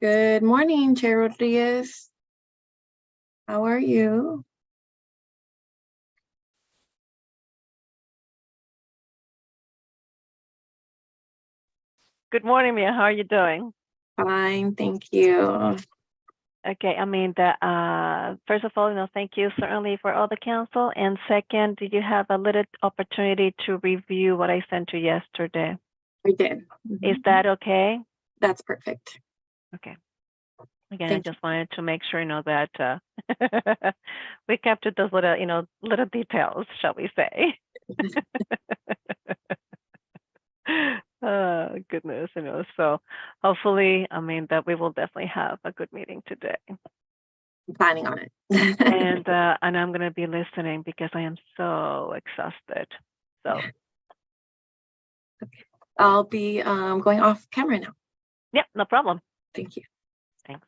Good morning, Chair Rodriguez. How are you? Good morning, Mia. How are you doing? Fine, thank you. Okay, first of all, thank you certainly for all the counsel. And second, did you have a little opportunity to review what I sent you yesterday? I did. Is that okay? That's perfect. Okay. Again, Thank I just wanted to make sure, that we captured those little details, shall we say. Oh, goodness, so hopefully, that we will definitely have a good meeting today. I'm planning on it. And I'm going to be listening because I am so exhausted. So Okay. I'll be going off camera now. yeah, no problem. Thank you. Thanks.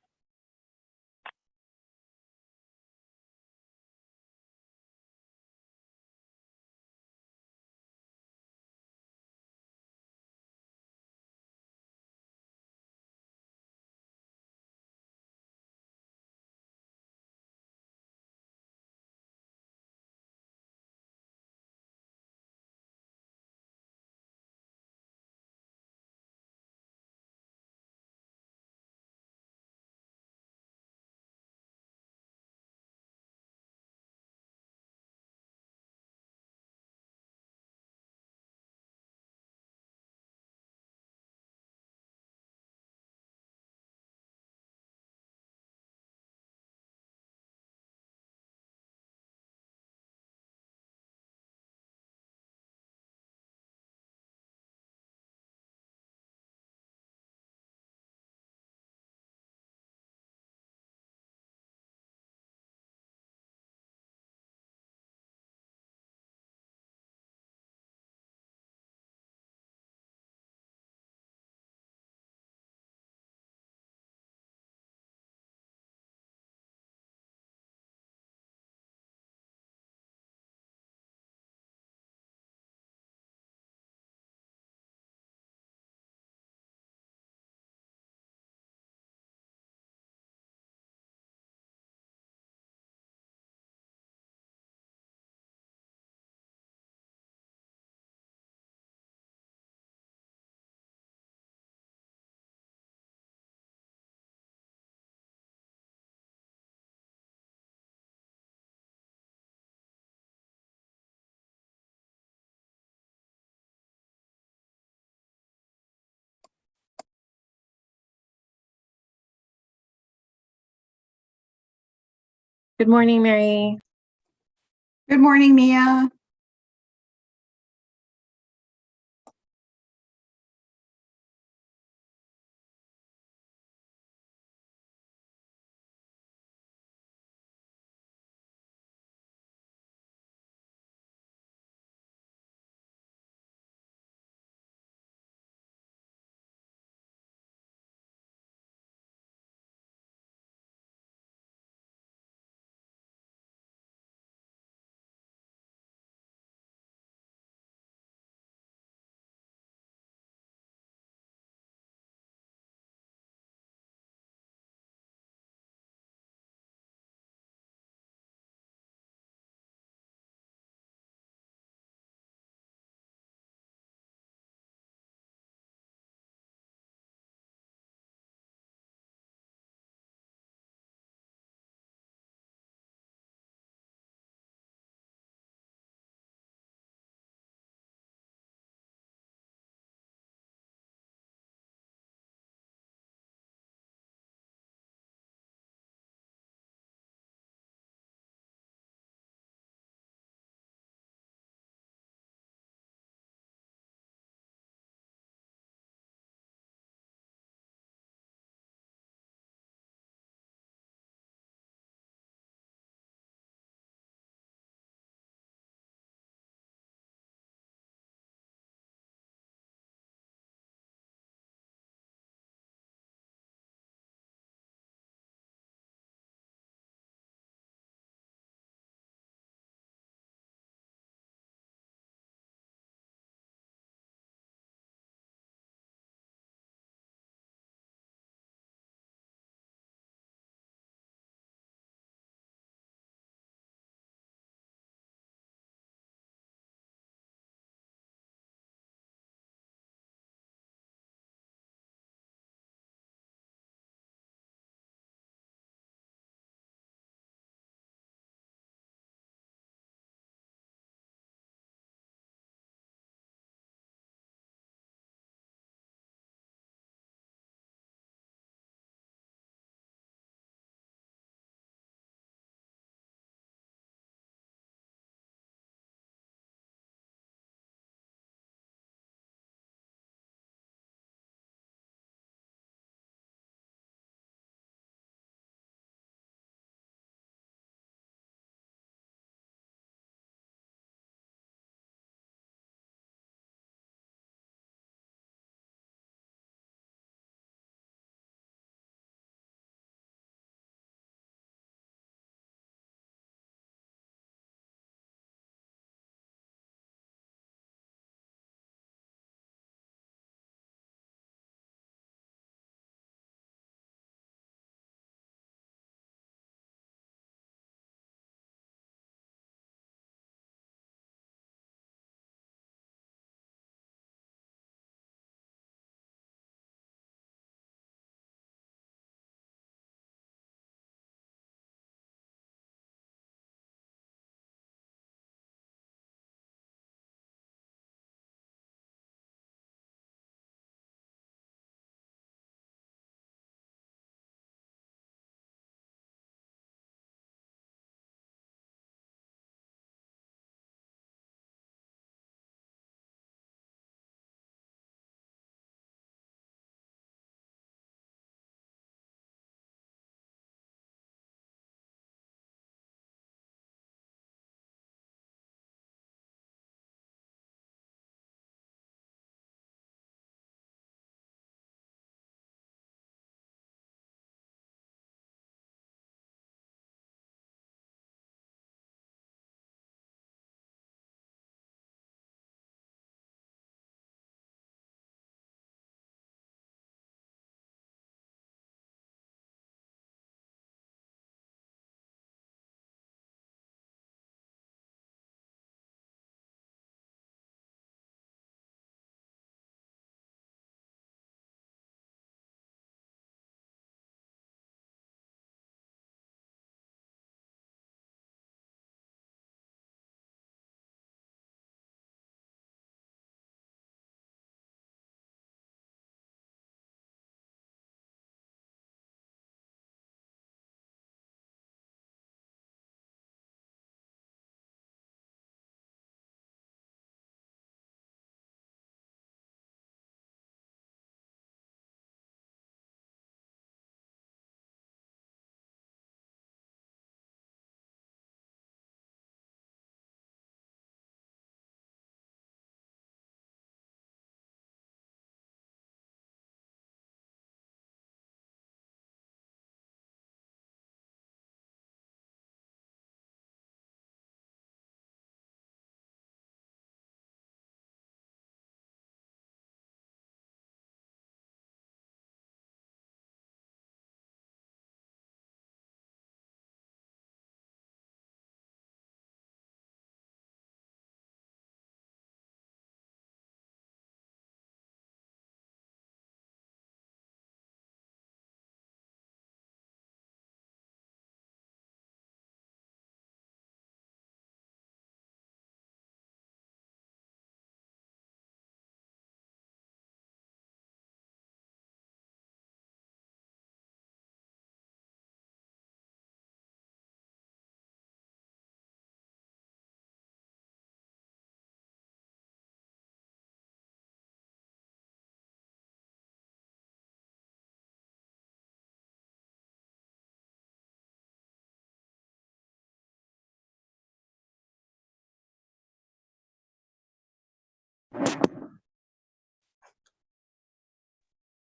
Good morning, Mary. Good morning, Mia.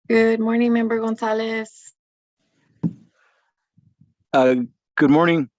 Good morning, Member Gonzalez. Good morning.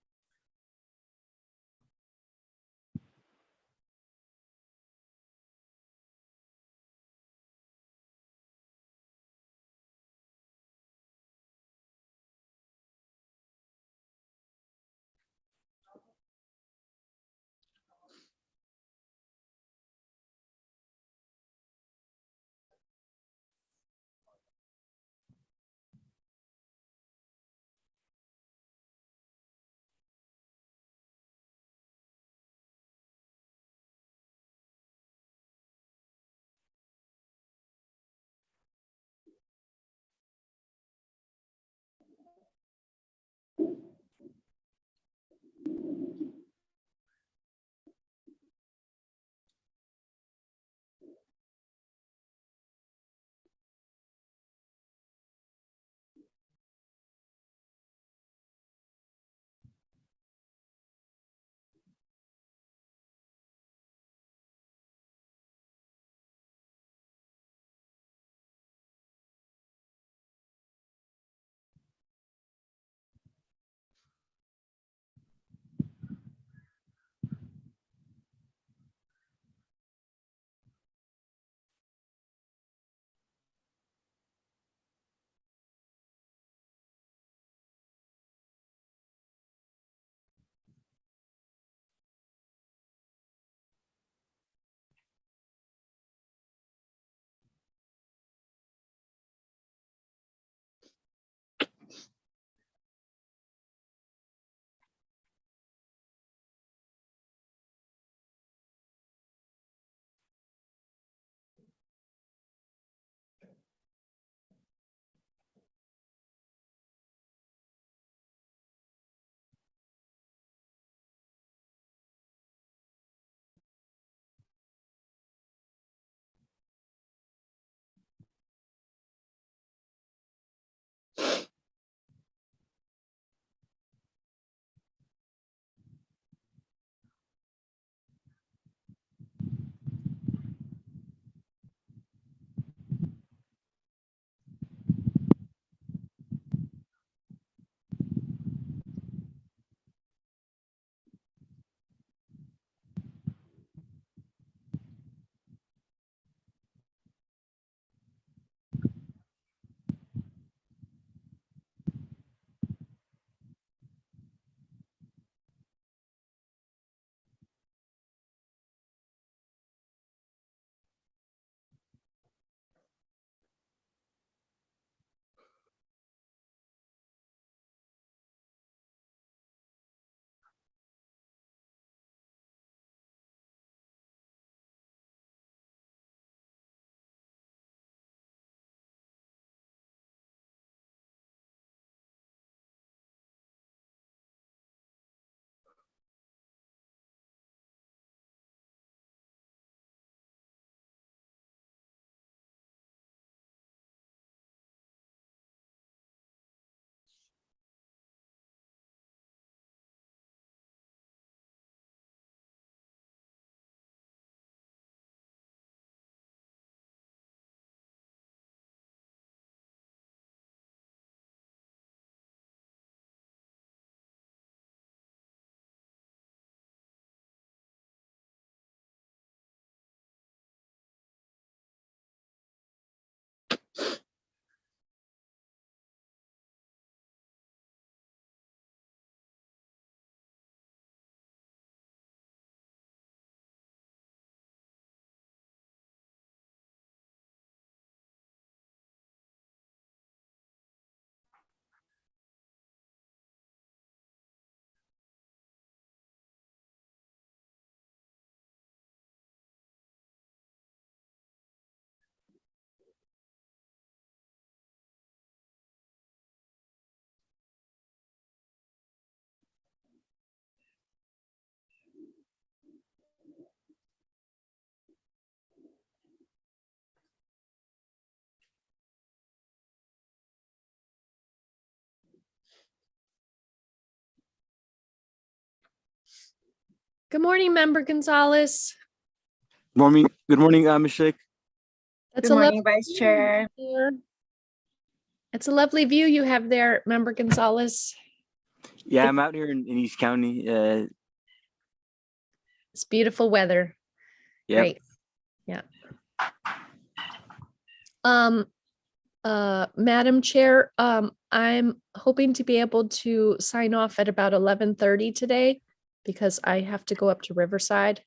Good morning, Member Gonzalez. Good morning, Ms. Sheikh. That's Good a morning, lovely Vice Chair. view. It's a lovely view you have there, Member Gonzalez. Yeah, I'm out here in East County. It's beautiful weather. Yep. Great. Yeah. Madam Chair, I'm hoping to be able to sign off at about 11:30 today because I have to go up to Riverside.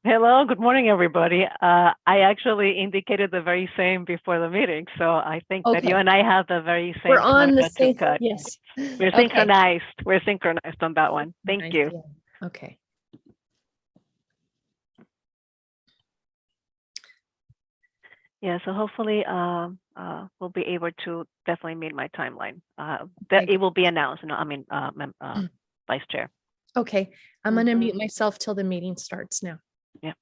Hello, good morning, everybody. I actually indicated the very same before the meeting, so I think that you Okay. and I have the very same. We're on the shortcut to same, cut. yes. We're Okay. synchronized. We're synchronized on that one. Thank Nice, you. yeah. Okay. Yeah, so hopefully we'll be able to definitely meet my timeline. That Okay. it will be announced. No, I mean, Vice Chair. Okay, I'm gonna Mhm. mute myself till the meeting starts now. Yeah.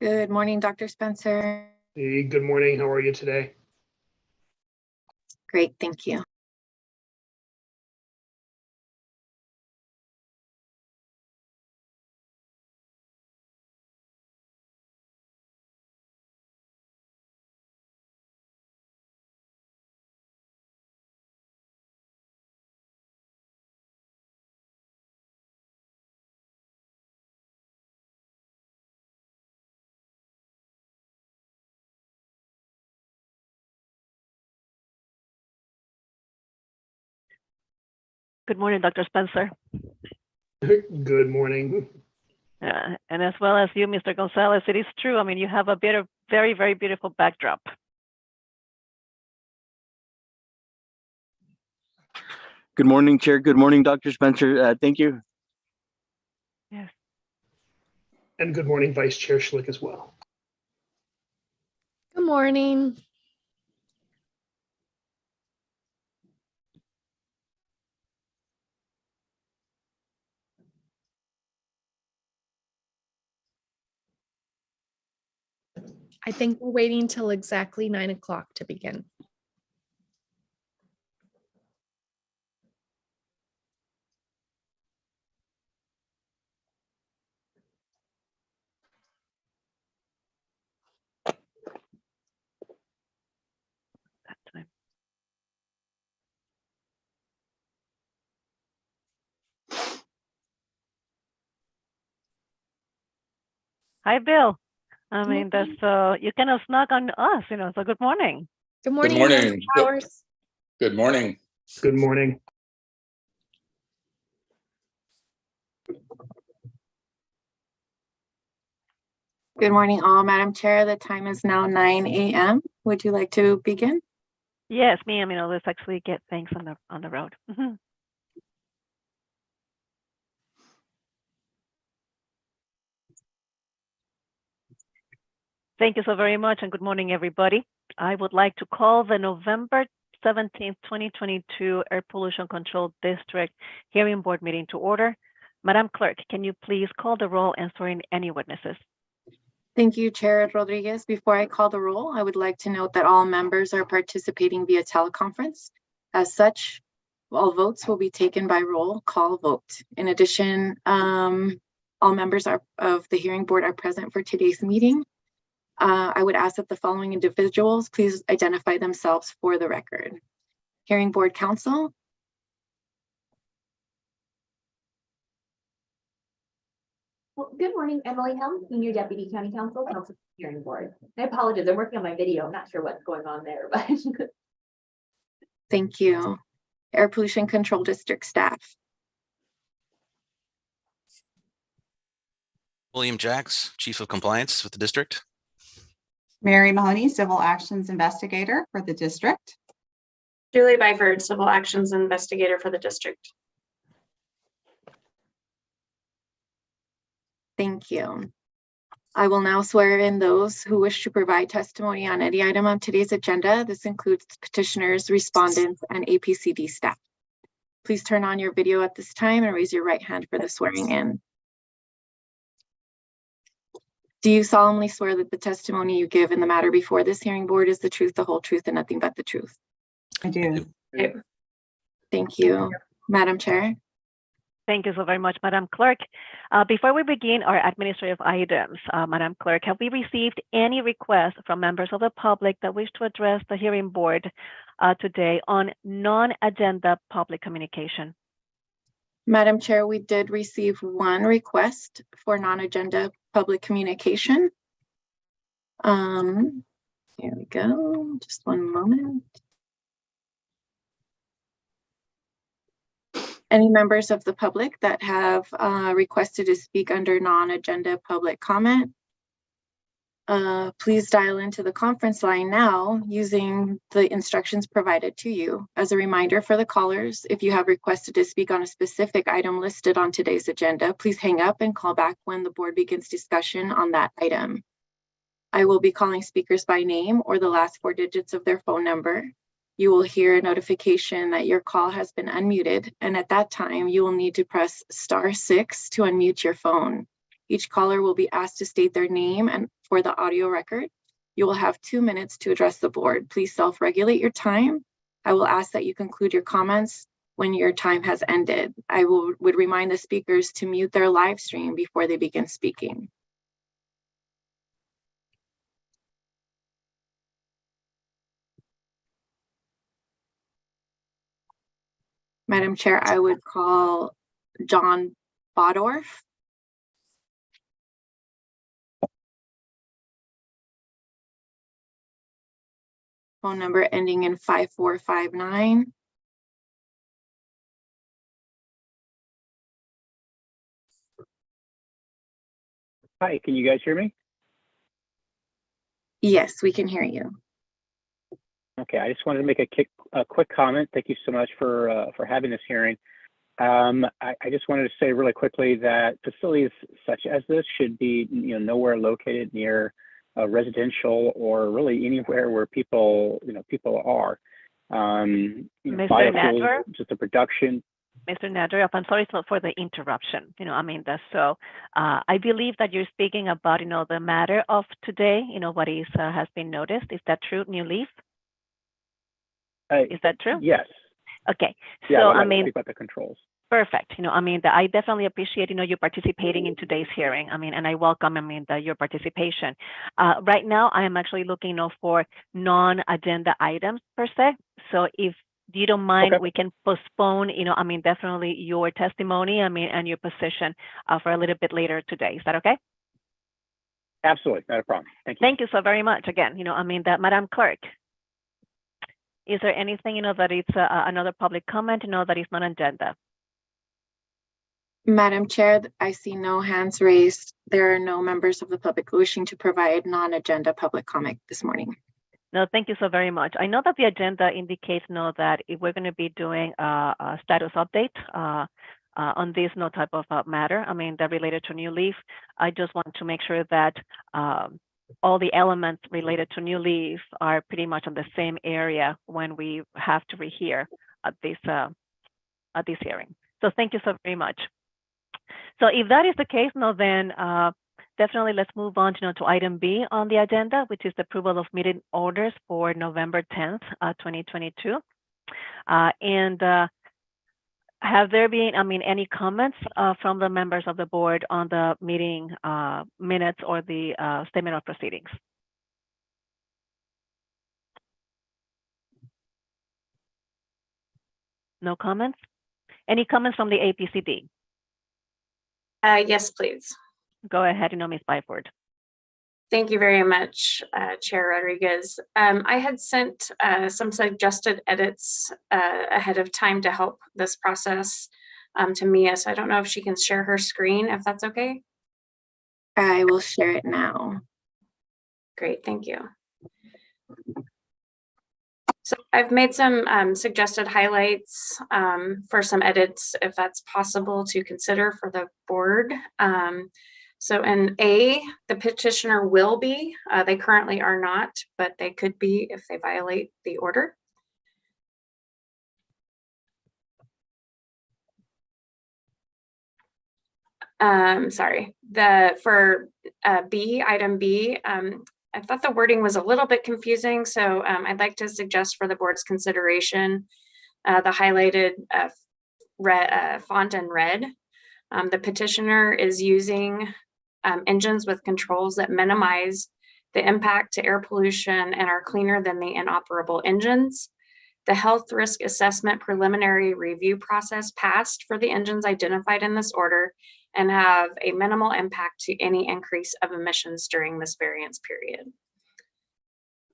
Good morning, Dr. Spencer. Hey, good morning. How are you today? Great, thank you. Good morning, Dr. Spencer. Good morning. And as well as you, Mr. Gonzalez, it is true. I mean, you have a very, very beautiful backdrop. Good morning, Chair. Good morning, Dr. Spencer. Thank you. Yes. And good morning, Vice Chair Schlick as well. Good morning. I think we're waiting till exactly 9 o'clock to begin. That time. Hi, Bill. I mean, that's you kind of snuck on us, so good morning. Good Good morning. morning. Member Powers. Good morning. Good morning. Good morning, all. Madam Chair, the time is now 9 a.m. Would you like to begin? Yes, ma'am. Let's actually get things on the road. Thank you so very much, and good morning, everybody. I would like to call the November 17th, 2022 Air Pollution Control District Hearing Board meeting to order. Madam Clerk, can you please call the roll and swear in any witnesses? Thank you, Chair Rodriguez. Before I call the roll, I would like to note that all members are participating via teleconference. As such, all votes will be taken by roll call vote. In addition, all members of the hearing board are present for today's meeting. I would ask that the following individuals please identify themselves for the record. Hearing Board Counsel. Well, good morning, Emily Helm, Senior Deputy County Counsel, Council Hearing Board. I apologize, I'm working on my video. I'm not sure what's going on there, but Thank you. Air Pollution Control District staff. William Jacks, Chief of Compliance with the district. Mary Mahoney, Civil Actions Investigator for the district. Julie Byford, Civil Actions Investigator for the district. Thank you. I will now swear in those who wish to provide testimony on any item on today's agenda. This includes petitioners, respondents, and APCD staff. Please turn on your video at this time and raise your right hand for the swearing in. Do you solemnly swear that the testimony you give in the matter before this hearing board is the truth, the whole truth, and nothing but the truth? I do. Thank you. Madam Chair. Thank you so very much, Madam Clerk. Before we begin our administrative items, Madam Clerk, have we received any requests from members of the public that wish to address the hearing board today on non-agenda public communication? Madam Chair, we did receive one request for non-agenda public communication. Here we go. Just one moment. Any members of the public that have requested to speak under non-agenda public comment, please dial into the conference line now using the instructions provided to you. As a reminder for the callers, if you have requested to speak on a specific item listed on today's agenda, please hang up and call back when the board begins discussion on that item. I will be calling speakers by name or the last 4 digits of their phone number. You will hear a notification that your call has been unmuted, and at that time, you will need to press *6 to unmute your phone. Each caller will be asked to state their name and for the audio record. You will have 2 minutes to address the board. Please self-regulate your time. I will ask that you conclude your comments when your time has ended. I would remind the speakers to mute their live stream before they begin speaking. Madam Chair, I would call John Bodorf. Phone number ending in 5459. Hi, can you guys hear me? Yes, we can hear you. Okay, I just wanted to make a quick comment. Thank you so much for having this hearing. I just wanted to say really quickly that facilities such as this should be, nowhere located near residential or really anywhere where people are. Mr. Biofuels, Nadler? just the production. Mr. Nadler, I'm sorry for the interruption. That's so. I believe that you're speaking about, the matter of today. What is has been noticed. Is that true, New Leaf? Is that true? Yes. Okay. Yeah, So I'd like to speak about the controls. Perfect. I definitely appreciate, you participating in today's hearing. And I welcome, your participation. Right now, I am actually looking for non-agenda items per se. So if you don't mind, Okay. we can postpone, definitely your testimony, and your position for a little bit later today. Is that okay? Absolutely, not a problem. Thank you. Thank you so very much. Again, Madam Clerk, is there anything, that is another public comment, that is non-agenda? Madam Chair, I see no hands raised. There are no members of the public wishing to provide non-agenda public comment this morning. No, thank you so very much. I know that the agenda indicates that if we're going to be doing a status update on this type of matter, that related to New Leaf. I just want to make sure that all the elements related to New Leaf are pretty much on the same area when we have to rehear at this hearing. So thank you so very much. So if that is the case, then definitely let's move on to item B on the agenda, which is the approval of meeting orders for November 10th, 2022. And have there been, any comments from the members of the board on the meeting minutes or the statement of proceedings? No comments? Any comments from the APCD? Yes, please. Go ahead, Ms. Byford. Thank you very much, Chair Rodriguez. I had sent some suggested edits ahead of time to help this process to Mia. So I don't know if she can share her screen, if that's okay. I will share it now. Great, thank you. So I've made some suggested highlights for some edits, if that's possible to consider for the board. So in A, the petitioner will be, they currently are not, but they could be if they violate the order. Sorry, for B, item B, I thought the wording was a little bit confusing, so I'd like to suggest for the board's consideration the highlighted font in red. The petitioner is using engines with controls that minimize the impact to air pollution and are cleaner than the inoperable engines. The health risk assessment preliminary review process passed for the engines identified in this order and have a minimal impact to any increase of emissions during this variance period.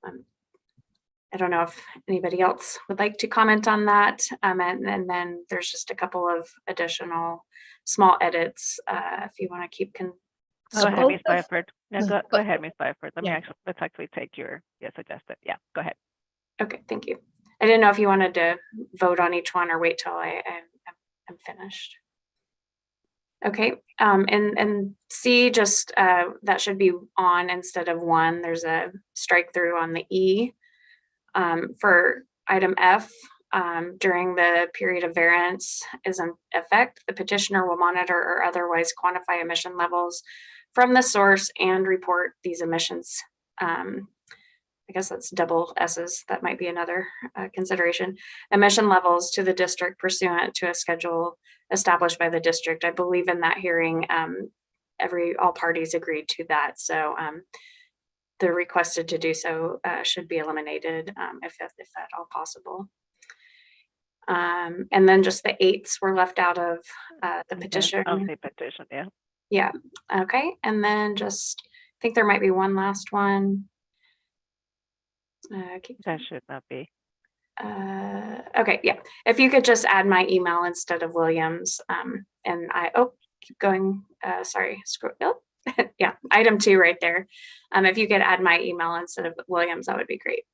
I don't know if anybody else would like to comment on that. And then there's just a couple of additional small edits if you want to keep. Go ahead, Ms. Byford. No, go ahead, Ms. Byford. Let's actually take your suggested. Yeah, go ahead. Okay, thank you. I didn't know if you wanted to vote on each one or wait till I'm finished. Okay, and C, just that should be on instead of 1. There's a strike through on the E. For item F, during the period of variance is in effect, the petitioner will monitor or otherwise quantify emission levels from the source and report these emissions. I guess that's double S's. That might be another consideration. Emission levels to the district pursuant to a schedule established by the district. I believe in that hearing, all parties agreed to that. So the requested to do so should be eliminated if at all possible. And then just the 8s were left out of the petition. Of the petition, yeah. Yeah. Okay. And then just, I think there might be one last one. That should not be. Okay, yeah. If you could just add my email instead of Williams, and keep going. Sorry, scroll. Oh, yeah, item 2 right there. If you could add my email instead of Williams, that would be great.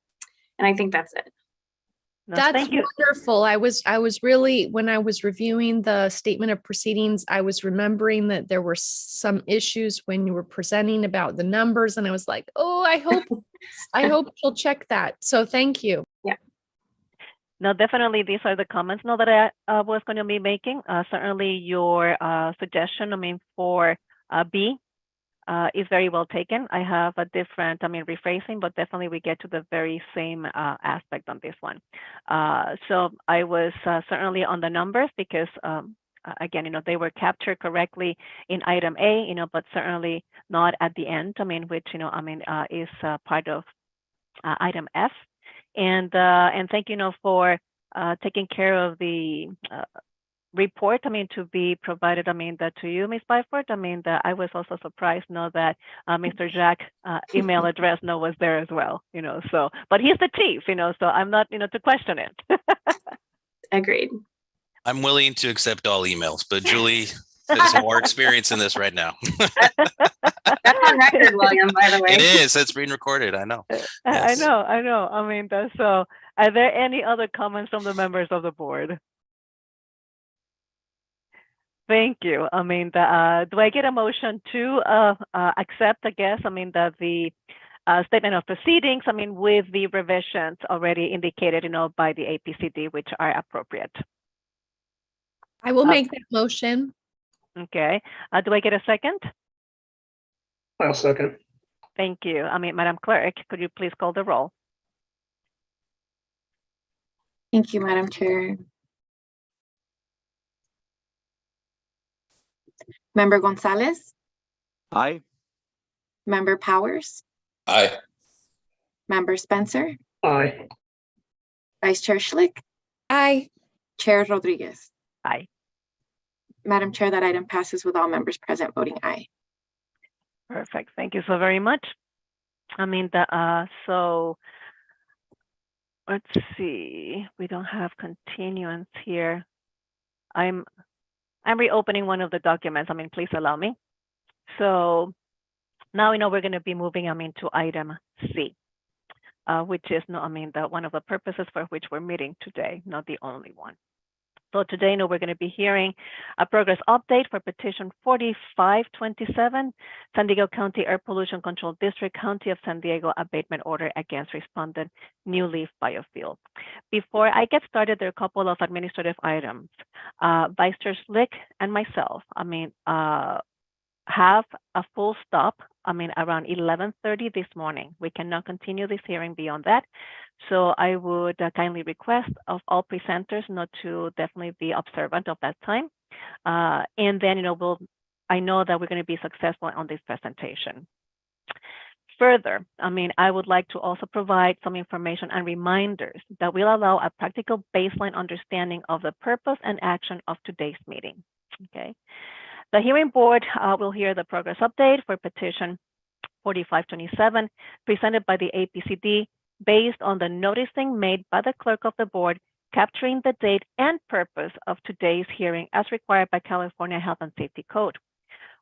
And I think that's it. No, That's thank you. wonderful. I was really, when I was reviewing the statement of proceedings, I was remembering that there were some issues when you were presenting about the numbers, and I was like, oh, I hope she'll check that. So thank you. Yeah. No, definitely these are the comments now that I was going to be making. Certainly your suggestion, I mean, for B is very well taken. I have a different, I mean, rephrasing, but definitely we get to the very same aspect on this one. So I was certainly on the numbers because again, you know, they were captured correctly in item A, you know, but certainly not at the end, I mean, which, you know, I mean, is part of item F. And thank you, you know, for taking care of the report, I mean, to be provided, I mean, that to you, Ms. Byford. I mean, that I was also surprised, know that Mr. Jack email address no was there as well, you know, so, but he's the chief, you know, so I'm not, you know, to question it. Agreed. I'm willing to accept all emails, but Julie has more experience in this right now. That's on record, William, by the way. It is. It's being recorded. I know. I Yes. know. I mean, that's so. Are there any other comments from the members of the board? Thank you. I mean, do I get a motion to accept, I guess, I mean, the statement of proceedings, I mean, with the revisions already indicated, you know, by the APCD, which are appropriate? I will make that motion. Okay. Do I get a second? I'll second. Thank you. I mean, Madam Clerk, could you please call the roll? Thank you, Madam Chair. Member Gonzalez, Aye. Member Powers, Aye. Member Spencer, Aye. Vice Chair Schlick, Aye. Chair Rodriguez. Aye. Madam Chair, that item passes with all members present voting aye. Perfect. Thank you so very much. I mean, so let's see. We don't have continuance here. I'm reopening one of the documents. I mean, please allow me. So now we know we're going to be moving, I mean, to item C, which is, no, I mean, one of the purposes for which we're meeting today, not the only one. So today, no, we're going to be hearing a progress update for petition 4527, San Diego County Air Pollution Control District, County of San Diego abatement order against respondent New Leaf Biofuel. Before I get started, there are a couple of administrative items. Vice Chair Slick and myself, I mean, have a full stop, I mean, around 11:30 this morning. We cannot continue this hearing beyond that. So I would kindly request of all presenters not to definitely be observant of that time. And then, you know, I know that we're going to be successful on this presentation. Further, I mean, I would like to also provide some information and reminders that will allow a practical baseline understanding of the purpose and action of today's meeting, okay? The hearing board will hear the progress update for petition 4527 presented by the APCD based on the noticing made by the clerk of the board capturing the date and purpose of today's hearing as required by California Health and Safety Code.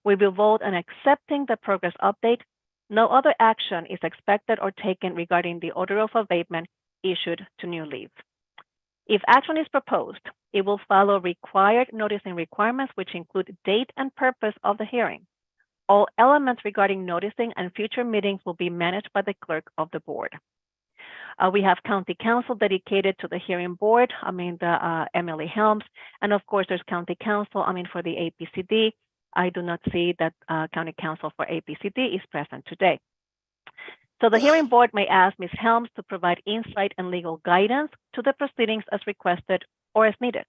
We will vote on accepting the progress update. No other action is expected or taken regarding the order of abatement issued to New Leaf. If action is proposed, it will follow required noticing requirements, which include date and purpose of the hearing. All elements regarding noticing and future meetings will be managed by the clerk of the board. We have county counsel dedicated to the hearing board, I mean, Emily Helms, and of course there's county counsel, I mean, for the APCD. I do not see that county counsel for APCD is present today. So the hearing board may ask Ms. Helms to provide insight and legal guidance to the proceedings as requested or as needed.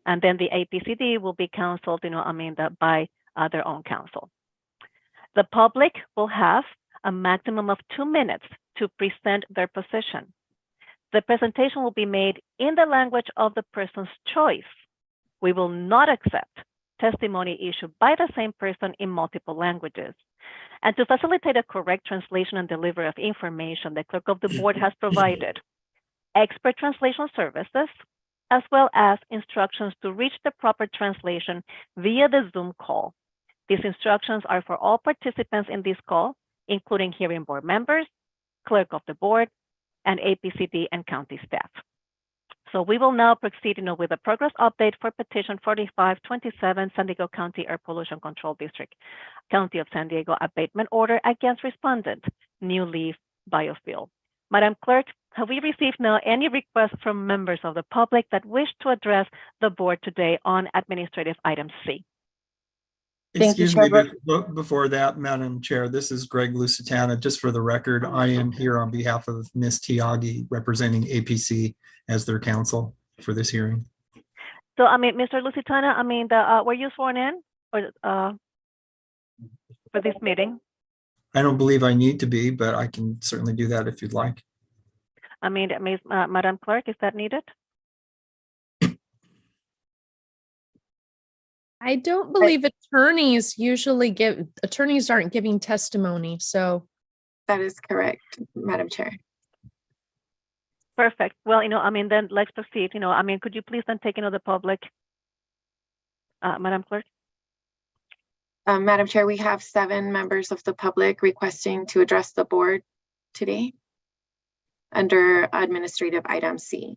And then the APCD will be counseled, you know, I mean, by their own counsel. The public will have a maximum of 2 minutes to present their position. The presentation will be made in the language of the person's choice. We will not accept testimony issued by the same person in multiple languages. And to facilitate a correct translation and delivery of information, the clerk of the board has provided expert translation services, as well as instructions to reach the proper translation via the Zoom call. These instructions are for all participants in this call, including hearing board members, clerk of the board, and APCD and county staff. So we will now proceed with a progress update for petition 4527, San Diego County Air Pollution Control District, County of San Diego abatement order against respondent, New Leaf Biofuel. Madam Clerk, have we received now any requests from members of the public that wish to address the board today on administrative item C? Thank you, Excuse me, Chair. but before that, Madam Chair, this is Greg Lusitano. Just for the record, I am here on behalf of Ms. Tiagi, representing APC as their counsel for this hearing. So, Mr. Lusitano, were you sworn in or for this meeting? I don't believe I need to be, but I can certainly do that if you'd like. Madam Clerk, is that needed? I don't believe attorneys aren't giving testimony, so. That is correct, Madam Chair. Perfect. Well, then let's proceed. Could you please then take the public, Madam Clerk? Madam Chair, we have 7 members of the public requesting to address the board today under administrative item C.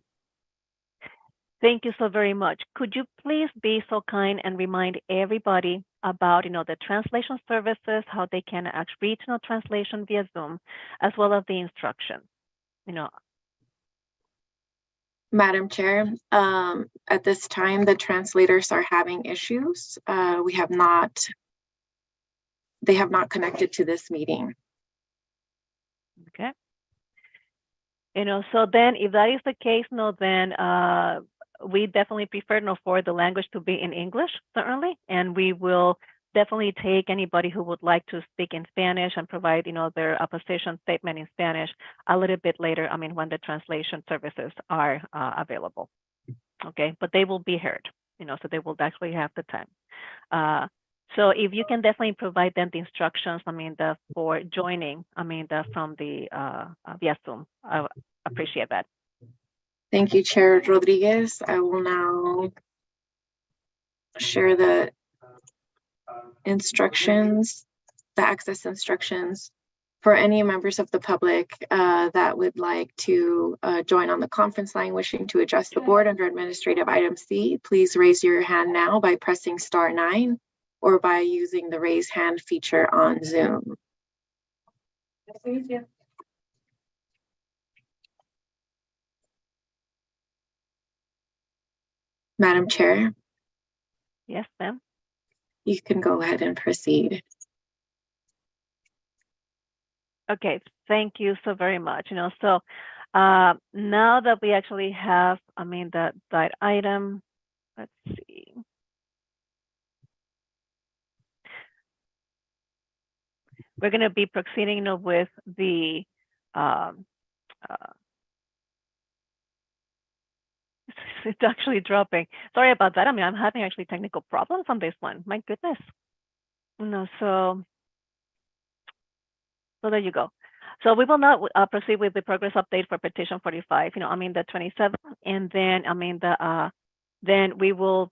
Thank you so very much. Could you please be so kind and remind everybody about, the translation services, how they can actually read translation via Zoom, as well as the instructions, Madam Chair, at this time, the translators are having issues. They have not connected to this meeting. Okay. So then if that is the case, then we definitely prefer for the language to be in English, certainly, and we will definitely take anybody who would like to speak in Spanish and provide, their opposition statement in Spanish a little bit later, when the translation services are available. Okay, but they will be heard, so they will actually have the time. So if you can definitely provide them the instructions, for joining, from the via Zoom, I appreciate that. Thank you, Chair Rodriguez. I will now share the instructions, the access instructions for any members of the public that would like to join on the conference line wishing to address the board under administrative item C. Please raise your hand now by pressing *9 or by using the raise hand feature on Zoom. Madam Chair. Yes, ma'am. You can go ahead and proceed. Okay, thank you so very much. So now that we actually have, that item, let's see. We're going to be proceeding with the it's actually dropping. Sorry about that. I'm having actually technical problems on this one. My goodness. So there you go. So we will now proceed with the progress update for petition 45. The 27th, and then then we will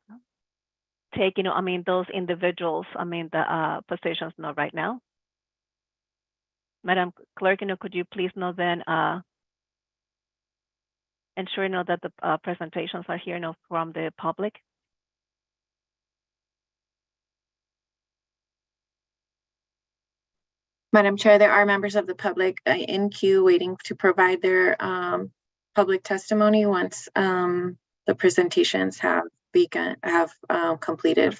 take those individuals. The positions right now. Madam Clerk, could you please then ensure that the presentations are here from the public? Madam Chair, there are members of the public in queue waiting to provide their public testimony once the presentations have completed.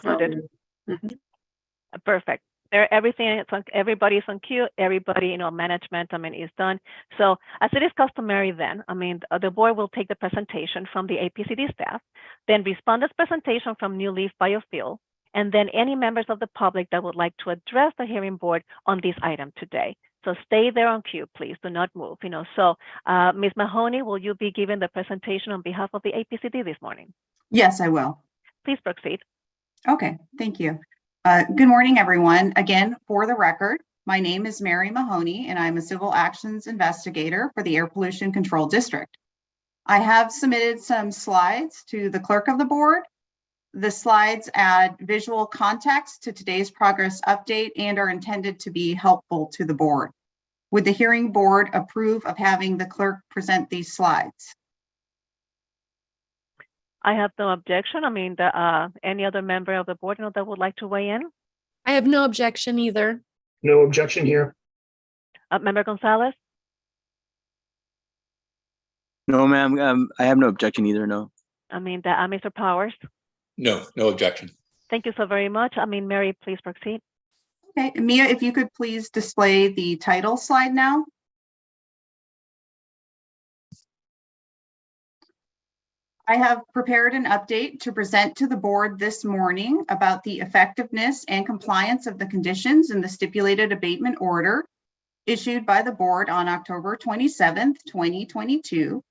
Perfect. Everybody's on queue. Everybody, management, is done. So as it is customary, then, the board will take the presentation from the APCD staff, then respondent's presentation from New Leaf Biofuel, and then any members of the public that would like to address the hearing board on this item today. So stay there on queue, please. Do not move. So Ms. Mahoney, will you be giving the presentation on behalf of the APCD this morning? Yes, I will. Please proceed. Okay, thank you. Good morning, everyone. Again, for the record, my name is Mary Mahoney, and I'm a civil actions investigator for the Air Pollution Control District. I have submitted some slides to the clerk of the board. The slides add visual context to today's progress update and are intended to be helpful to the board. Would the hearing board approve of having the clerk present these slides? I have no objection. I mean, any other member of the board that would like to weigh in? I have no objection either. No objection here. Member Gonzalez? No, ma'am. I have no objection either. No. I mean, Mr. Powers? No objection. Thank you so very much. I mean, Mary, please proceed. Okay, Mia, if you could please display the title slide now. I have prepared an update to present to the board this morning about the effectiveness and compliance of the conditions in the stipulated abatement order issued by the board on October 27th, 2022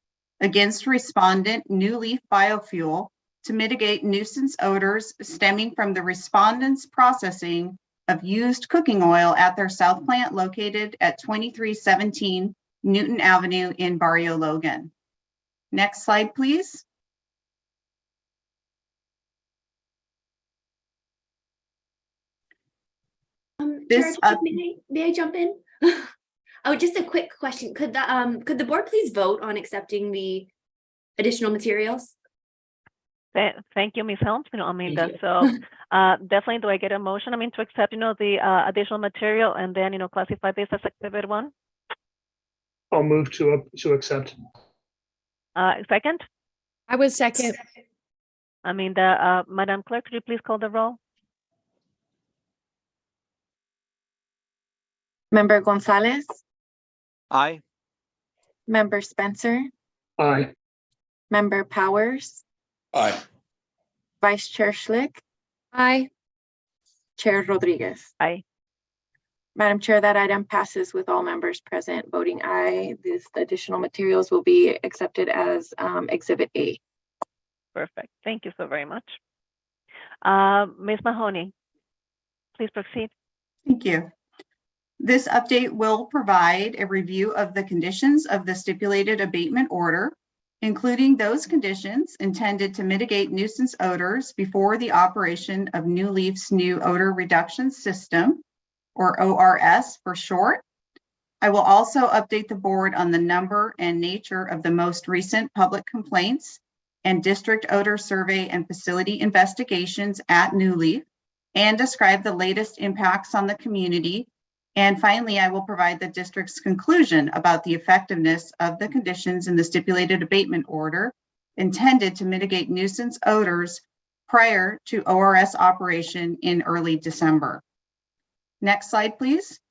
against respondent New Leaf Biofuel to mitigate nuisance odors stemming from the respondent's processing of used cooking oil at their south plant located at 2317 Newton Avenue in Barrio Logan. Next slide, please. May I jump in? Oh, just a quick question. Could the board please vote on accepting the additional materials? Thank you, Ms. Helms. I mean, definitely, do I get a motion? I mean, to accept, the additional material and then, classify this as Exhibit 1? I'll move to accept. Second? I would second. I mean, Madam Clerk, could you please call the roll? Member Gonzalez, Aye. Member Spencer, Aye. Member Powers, Aye. Vice Chair Schlick, Aye. Chair Rodriguez. Aye. Madam Chair, that item passes with all members present voting aye. These additional materials will be accepted as Exhibit A. Perfect. Thank you so very much. Ms. Mahoney, please proceed. Thank you. This update will provide a review of the conditions of the stipulated abatement order, including those conditions intended to mitigate nuisance odors before the operation of New Leaf's new odor reduction system, or ORS for short. I will also update the board on the number and nature of the most recent public complaints and district odor survey and facility investigations at New Leaf, and describe the latest impacts on the community. And finally, I will provide the district's conclusion about the effectiveness of the conditions in the stipulated abatement order intended to mitigate nuisance odors prior to ORS operation in early December. Next slide, please.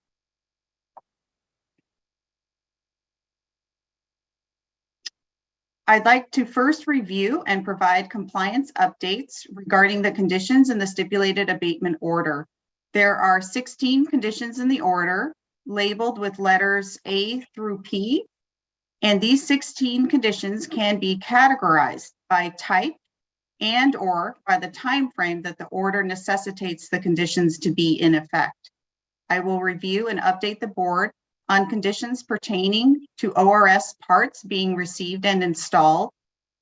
I'd like to first review and provide compliance updates regarding the conditions in the stipulated abatement order. There are 16 conditions in the order labeled with letters A through P, and these 16 conditions can be categorized by type and or by the time frame that the order necessitates the conditions to be in effect. I will review and update the board on conditions pertaining to ORS parts being received and installed,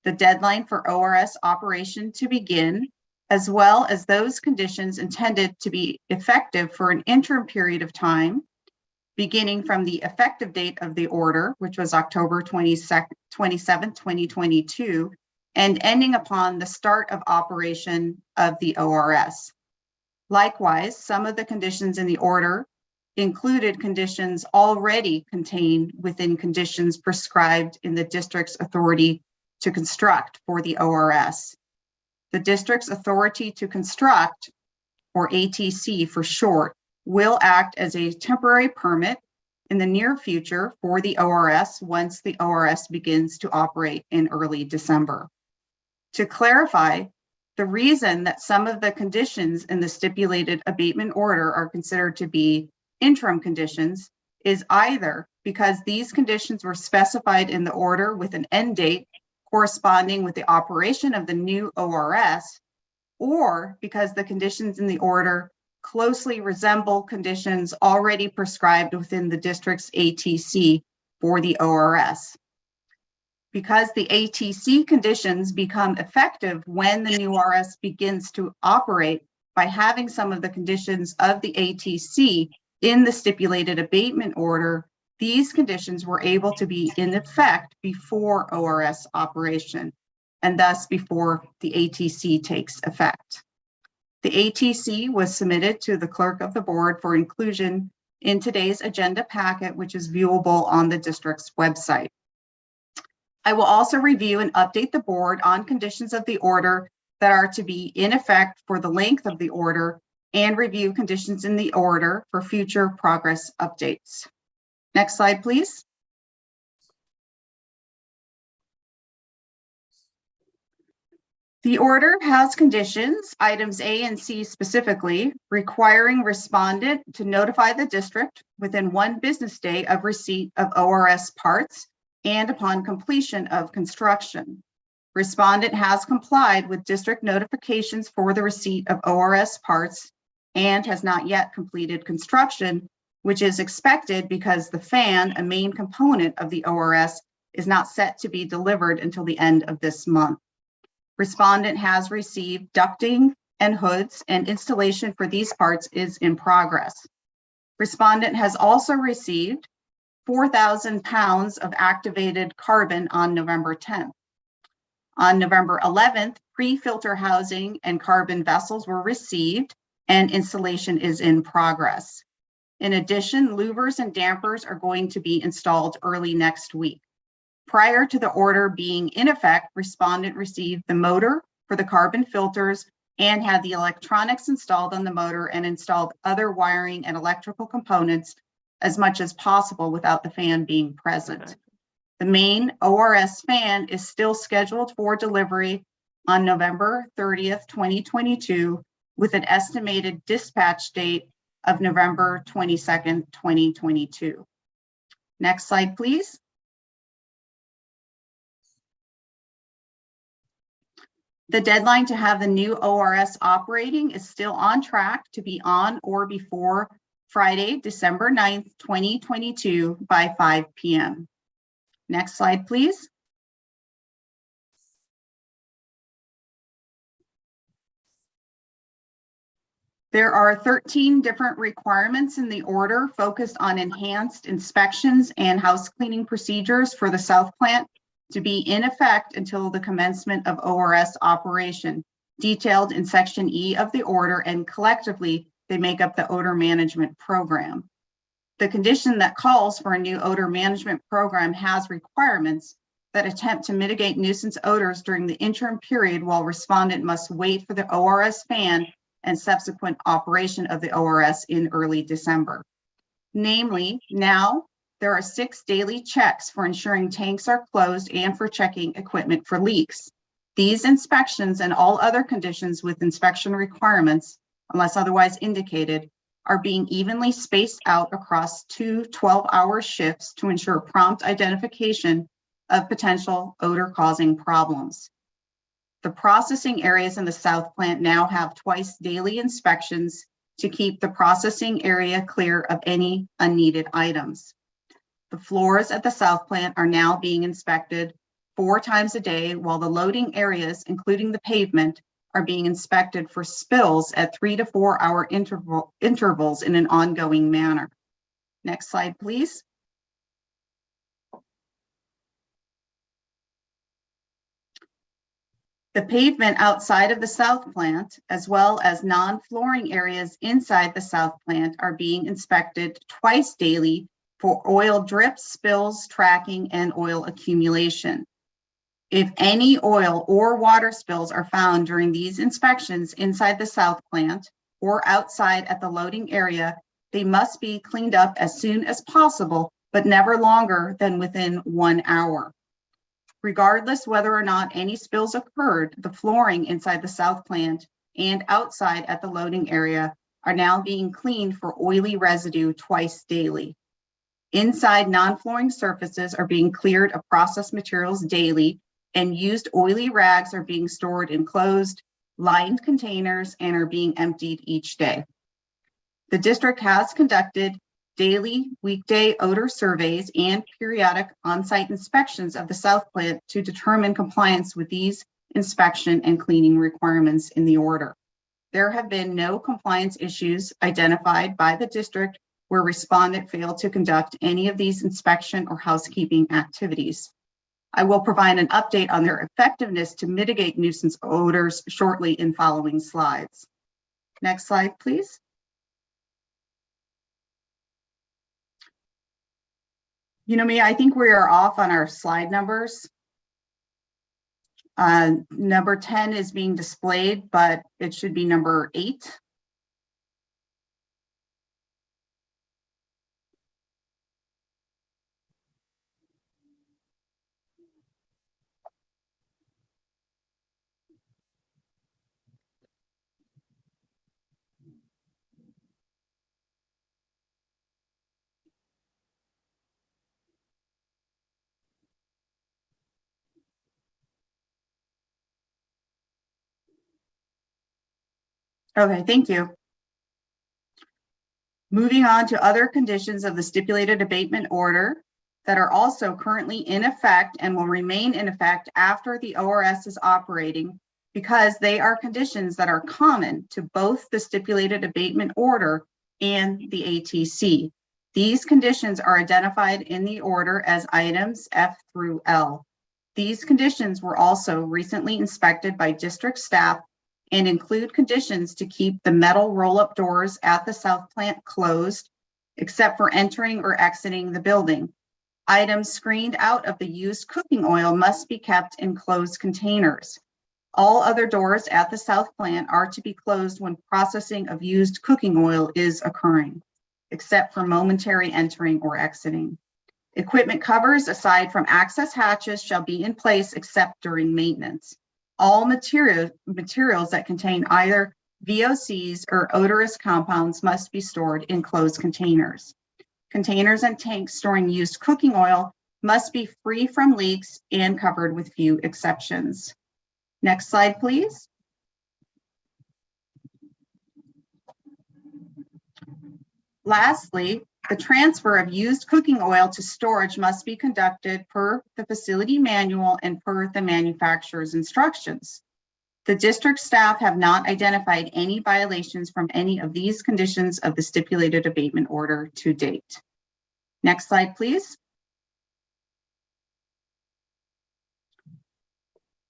the deadline for ORS operation to begin, as well as those conditions intended to be effective for an interim period of time, beginning from the effective date of the order, which was October 27, 2022, and ending upon the start of operation of the ORS. Likewise, some of the conditions in the order included conditions already contained within conditions prescribed in the district's authority to construct for the ORS. The district's authority to construct, or ATC for short, will act as a temporary permit in the near future for the ORS once the ORS begins to operate in early December. To clarify, the reason that some of the conditions in the stipulated abatement order are considered to be interim conditions is either because these conditions were specified in the order with an end date corresponding with the operation of the new ORS, or because the conditions in the order closely resemble conditions already prescribed within the district's ATC for the ORS. Because the ATC conditions become effective when the new ORS begins to operate by having some of the conditions of the ATC in the stipulated abatement order, These conditions were able to be in effect before ORS operation, and thus before the ATC takes effect. The ATC was submitted to the clerk of the board for inclusion in today's agenda packet, which is viewable on the district's website. I will also review and update the board on conditions of the order that are to be in effect for the length of the order and review conditions in the order for future progress updates. Next slide, please. The order has conditions, items A and C specifically, requiring respondent to notify the district within 1 business day of receipt of ORS parts and upon completion of construction. Respondent has complied with district notifications for the receipt of ORS parts and has not yet completed construction, which is expected because the fan, a main component of the ORS, is not set to be delivered until the end of this month. Respondent has received ducting and hoods, and installation for these parts is in progress. Respondent has also received 4,000 pounds of activated carbon on November 10th. On November 11th, pre-filter housing and carbon vessels were received and installation is in progress. In addition, louvers and dampers are going to be installed early next week. Prior to the order being in effect, respondent received the motor for the carbon filters and had the electronics installed on the motor and installed other wiring and electrical components as much as possible without the fan being present. The main ORS fan is still scheduled for delivery on November 30th, 2022, with an estimated dispatch date of November 22nd, 2022. Next slide, please. The deadline to have the new ORS operating is still on track to be on or before Friday, December 9th, 2022 by 5 p.m. Next slide, please. There are 13 different requirements in the order focused on enhanced inspections and house cleaning procedures for the South Plant to be in effect until the commencement of ORS operation, detailed in Section E of the order, and collectively they make up the odor management program. The condition that calls for a new odor management program has requirements that attempt to mitigate nuisance odors during the interim period while respondent must wait for the ORS fan and subsequent operation of the ORS in early December. Namely, now there are 6 daily checks for ensuring tanks are closed and for checking equipment for leaks. These inspections and all other conditions with inspection requirements, unless otherwise indicated, are being evenly spaced out across 2 12-hour shifts to ensure prompt identification of potential odor-causing problems. The processing areas in the South Plant now have twice daily inspections to keep the processing area clear of any unneeded items. The floors at the South Plant are now being inspected 4 times a day, while the loading areas, including the pavement, are being inspected for spills at 3 to 4 hour intervals in an ongoing manner. Next slide, please. The pavement outside of the South Plant, as well as non-flooring areas inside the South Plant, are being inspected twice daily for oil drips, spills, tracking, and oil accumulation. If any oil or water spills are found during these inspections inside the South Plant or outside at the loading area, they must be cleaned up as soon as possible, but never longer than within 1 hour. Regardless whether or not any spills occurred, the flooring inside the South Plant and outside at the loading area are now being cleaned for oily residue twice daily. Inside non-flooring surfaces are being cleared of processed materials daily, and used oily rags are being stored in closed, lined containers and are being emptied each day. The district has conducted daily, weekday odor surveys and periodic on-site inspections of the South Plant to determine compliance with these inspection and cleaning requirements in the order. There have been no compliance issues identified by the district where respondent failed to conduct any of these inspection or housekeeping activities. I will provide an update on their effectiveness to mitigate nuisance odors shortly in following slides. Next slide, please. You know me, I think we are off on our slide numbers. Number 10 is being displayed, but it should be number 8. Okay, thank you. Moving on to other conditions of the stipulated abatement order that are also currently in effect and will remain in effect after the ORS is operating, because they are conditions that are common to both the stipulated abatement order and the ATC. These conditions are identified in the order as items F through L. These conditions were also recently inspected by district staff and include conditions to keep the metal roll-up doors at the south plant closed, except for entering or exiting the building. Items screened out of the used cooking oil must be kept in closed containers. All other doors at the south plant are to be closed when processing of used cooking oil is occurring, except for momentary entering or exiting. Equipment covers, aside from access hatches, shall be in place except during maintenance. All materials that contain either VOCs or odorous compounds must be stored in closed containers. Containers and tanks storing used cooking oil must be free from leaks and covered with few exceptions. Next slide, please. Lastly, the transfer of used cooking oil to storage must be conducted per the facility manual and per the manufacturer's instructions. The district staff have not identified any violations from any of these conditions of the stipulated abatement order to date. Next slide, please.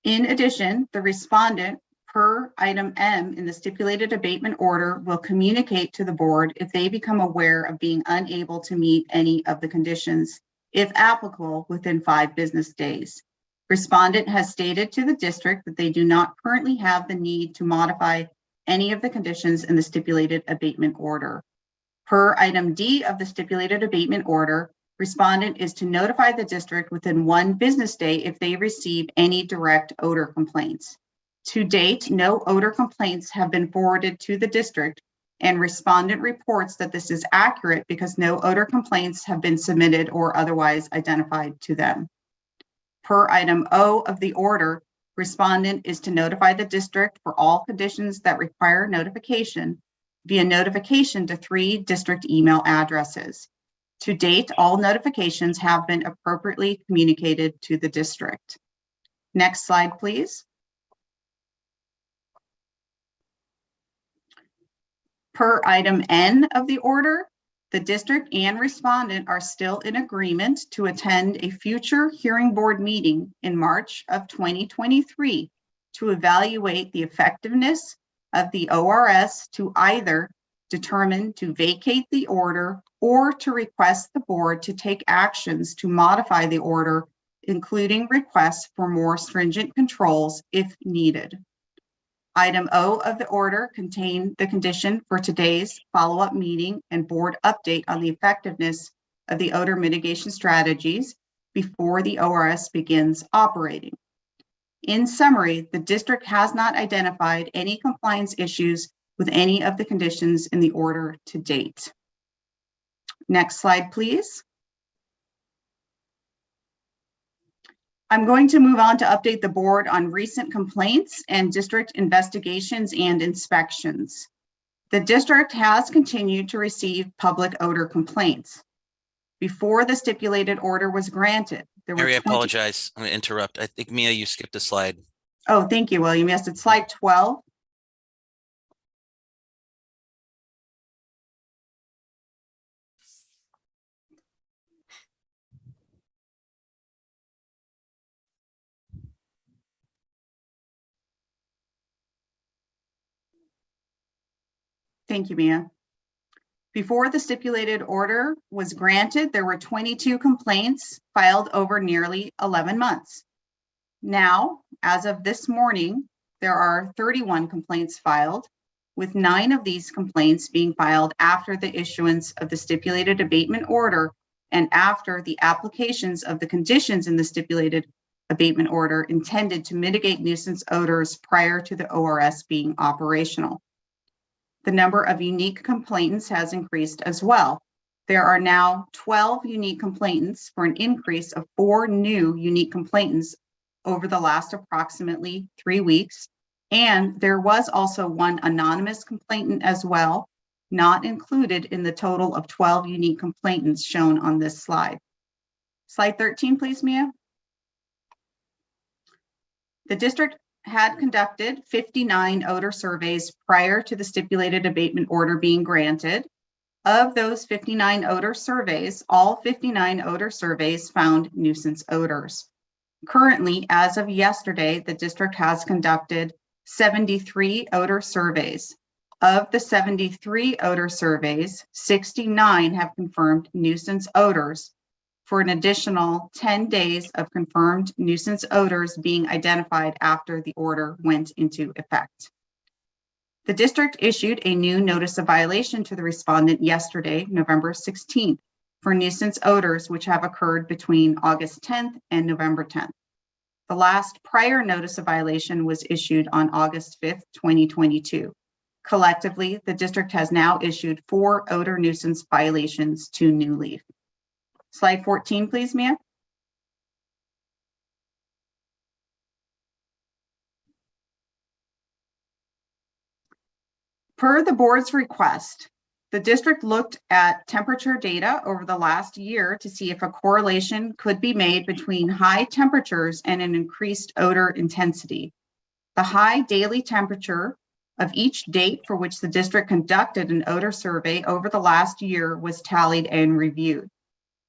In addition, the respondent, per item M in the stipulated abatement order, will communicate to the board if they become aware of being unable to meet any of the conditions, if applicable, within 5 business days. Respondent has stated to the district that they do not currently have the need to modify any of the conditions in the stipulated abatement order. Per item D of the stipulated abatement order, respondent is to notify the district within 1 business day if they receive any direct odor complaints. To date, no odor complaints have been forwarded to the district, and respondent reports that this is accurate because no odor complaints have been submitted or otherwise identified to them. Per item O of the order, respondent is to notify the district for all conditions that require notification via notification to 3 district email addresses. To date, all notifications have been appropriately communicated to the district. Next slide, please. Per item N of the order, the district and respondent are still in agreement to attend a future hearing board meeting in March of 2023 to evaluate the effectiveness of the ORS to either determine to vacate the order or to request the board to take actions to modify the order, including requests for more stringent controls if needed. Item O of the order contained the condition for today's follow-up meeting and board update on the effectiveness of the odor mitigation strategies before the ORS begins operating. In summary, the district has not identified any compliance issues with any of the conditions in the order to date. Next slide, please. I'm going to move on to update the board on recent complaints and district investigations and inspections. The district has continued to receive public odor complaints. Before the stipulated order was granted, there were Mary, I apologize. I'm going to interrupt. I think, Mia, you skipped a slide. Oh, thank you, William. Yes, it's slide 12. Thank you, Mia. Before the stipulated order was granted, there were 22 complaints filed over nearly 11 months. Now, as of this morning, there are 31 complaints filed, with 9 of these complaints being filed after the issuance of the stipulated abatement order and after the applications of the conditions in the stipulated abatement order intended to mitigate nuisance odors prior to the ORS being operational. The number of unique complainants has increased as well. There are now 12 unique complainants for an increase of 4 new unique complainants over the last approximately 3 weeks. And there was also 1 anonymous complainant as well, not included in the total of 12 unique complainants shown on this slide. Slide 13, please, Mia. The district had conducted 59 odor surveys prior to the stipulated abatement order being granted. Of those 59 odor surveys, all 59 odor surveys found nuisance odors. Currently, as of yesterday, the district has conducted 73 odor surveys. Of the 73 odor surveys, 69 have confirmed nuisance odors, for an additional 10 days of confirmed nuisance odors being identified after the order went into effect. The district issued a new notice of violation to the respondent yesterday, November 16th, for nuisance odors which have occurred between August 10th and November 10th. The last prior notice of violation was issued on August 5th, 2022. Collectively, the district has now issued 4 odor nuisance violations to New Leaf. Slide 14, please, Mia. Per the board's request, the district looked at temperature data over the last year to see if a correlation could be made between high temperatures and an increased odor intensity. The high daily temperature of each date for which the district conducted an odor survey over the last year was tallied and reviewed.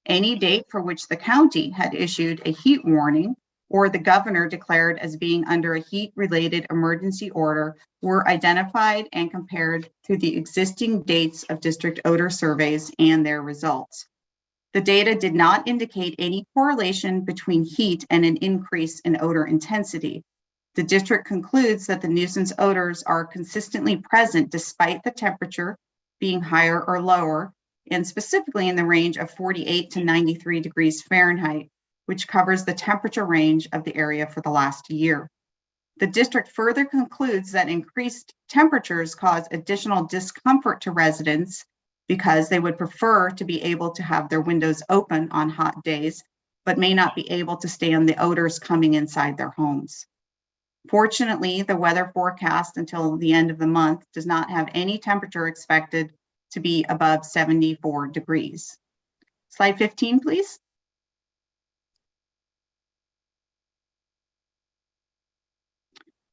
Any date for which the county had issued a heat warning or the governor declared as being under a heat-related emergency order were identified and compared to the existing dates of district odor surveys and their results. The data did not indicate any correlation between heat and an increase in odor intensity. The district concludes that the nuisance odors are consistently present despite the temperature being higher or lower, and specifically in the range of 48 to 93 degrees Fahrenheit, which covers the temperature range of the area for the last year. The district further concludes that increased temperatures cause additional discomfort to residents because they would prefer to be able to have their windows open on hot days, but may not be able to stand the odors coming inside their homes. Fortunately, the weather forecast until the end of the month does not have any temperature expected to be above 74 degrees. Slide 15, please.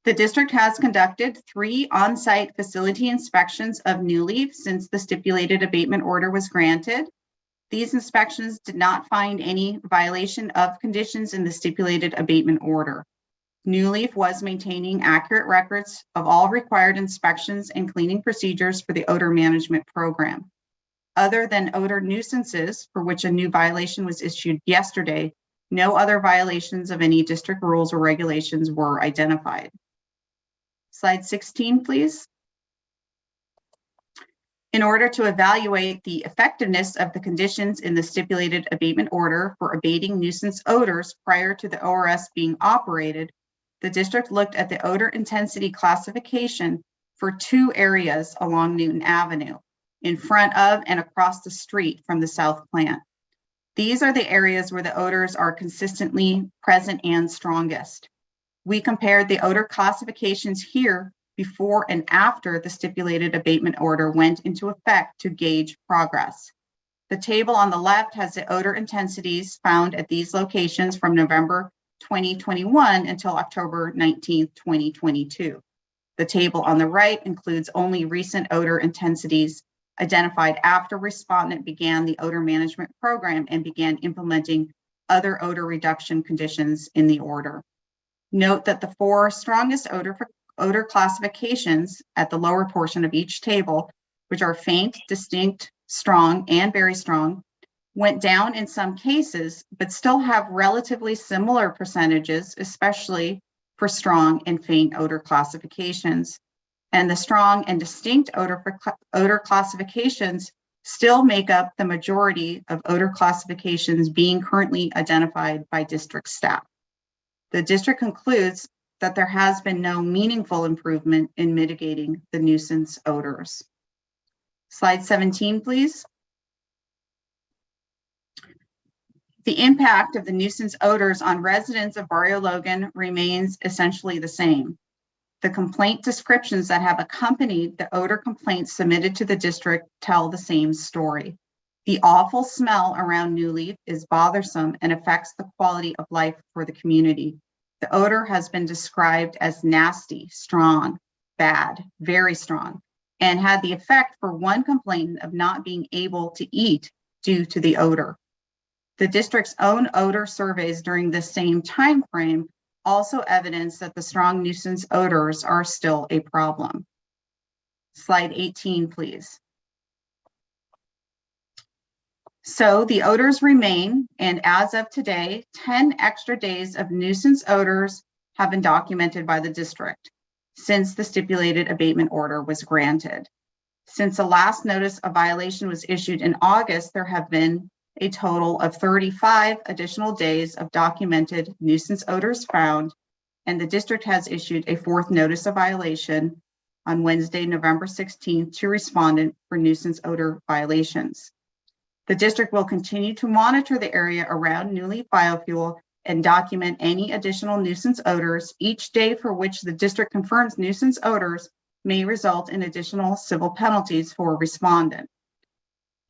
The district has conducted 3 on-site facility inspections of New Leaf since the stipulated abatement order was granted. These inspections did not find any violation of conditions in the stipulated abatement order. New Leaf was maintaining accurate records of all required inspections and cleaning procedures for the odor management program. Other than odor nuisances, for which a new violation was issued yesterday, no other violations of any district rules or regulations were identified. Slide 16, please. In order to evaluate the effectiveness of the conditions in the stipulated abatement order for abating nuisance odors prior to the ORS being operated, the district looked at the odor intensity classification for 2 areas along Newton Avenue, in front of and across the street from the south plant. These are the areas where the odors are consistently present and strongest. We compared the odor classifications here before and after the stipulated abatement order went into effect to gauge progress. The table on the left has the odor intensities found at these locations from November 2021 until October 19, 2022. The table on the right includes only recent odor intensities identified after respondent began the odor management program and began implementing other odor reduction conditions in the order. Note that the 4 strongest odor classifications at the lower portion of each table which are faint, distinct, strong, and very strong, went down in some cases, but still have relatively similar percentages, especially for strong and faint odor classifications. And the strong and distinct odor classifications still make up the majority of odor classifications being currently identified by district staff. The district concludes that there has been no meaningful improvement in mitigating the nuisance odors. Slide 17, please. The impact of the nuisance odors on residents of Barrio Logan remains essentially the same. The complaint descriptions that have accompanied the odor complaints submitted to the district tell the same story. The awful smell around New Leaf is bothersome and affects the quality of life for the community. The odor has been described as nasty, strong, bad, very strong, and had the effect for one complainant of not being able to eat due to the odor. The district's own odor surveys during the same time frame also evidence that the strong nuisance odors are still a problem. Slide 18, please. So the odors remain, and as of today, 10 extra days of nuisance odors have been documented by the district since the stipulated abatement order was granted. Since the last notice of violation was issued in August, there have been a total of 35 additional days of documented nuisance odors found, and the district has issued a fourth notice of violation on Wednesday, November 16th to respondent for nuisance odor violations. The district will continue to monitor the area around New Leaf Biofuel and document any additional nuisance odors. Each day for which the district confirms nuisance odors may result in additional civil penalties for a respondent.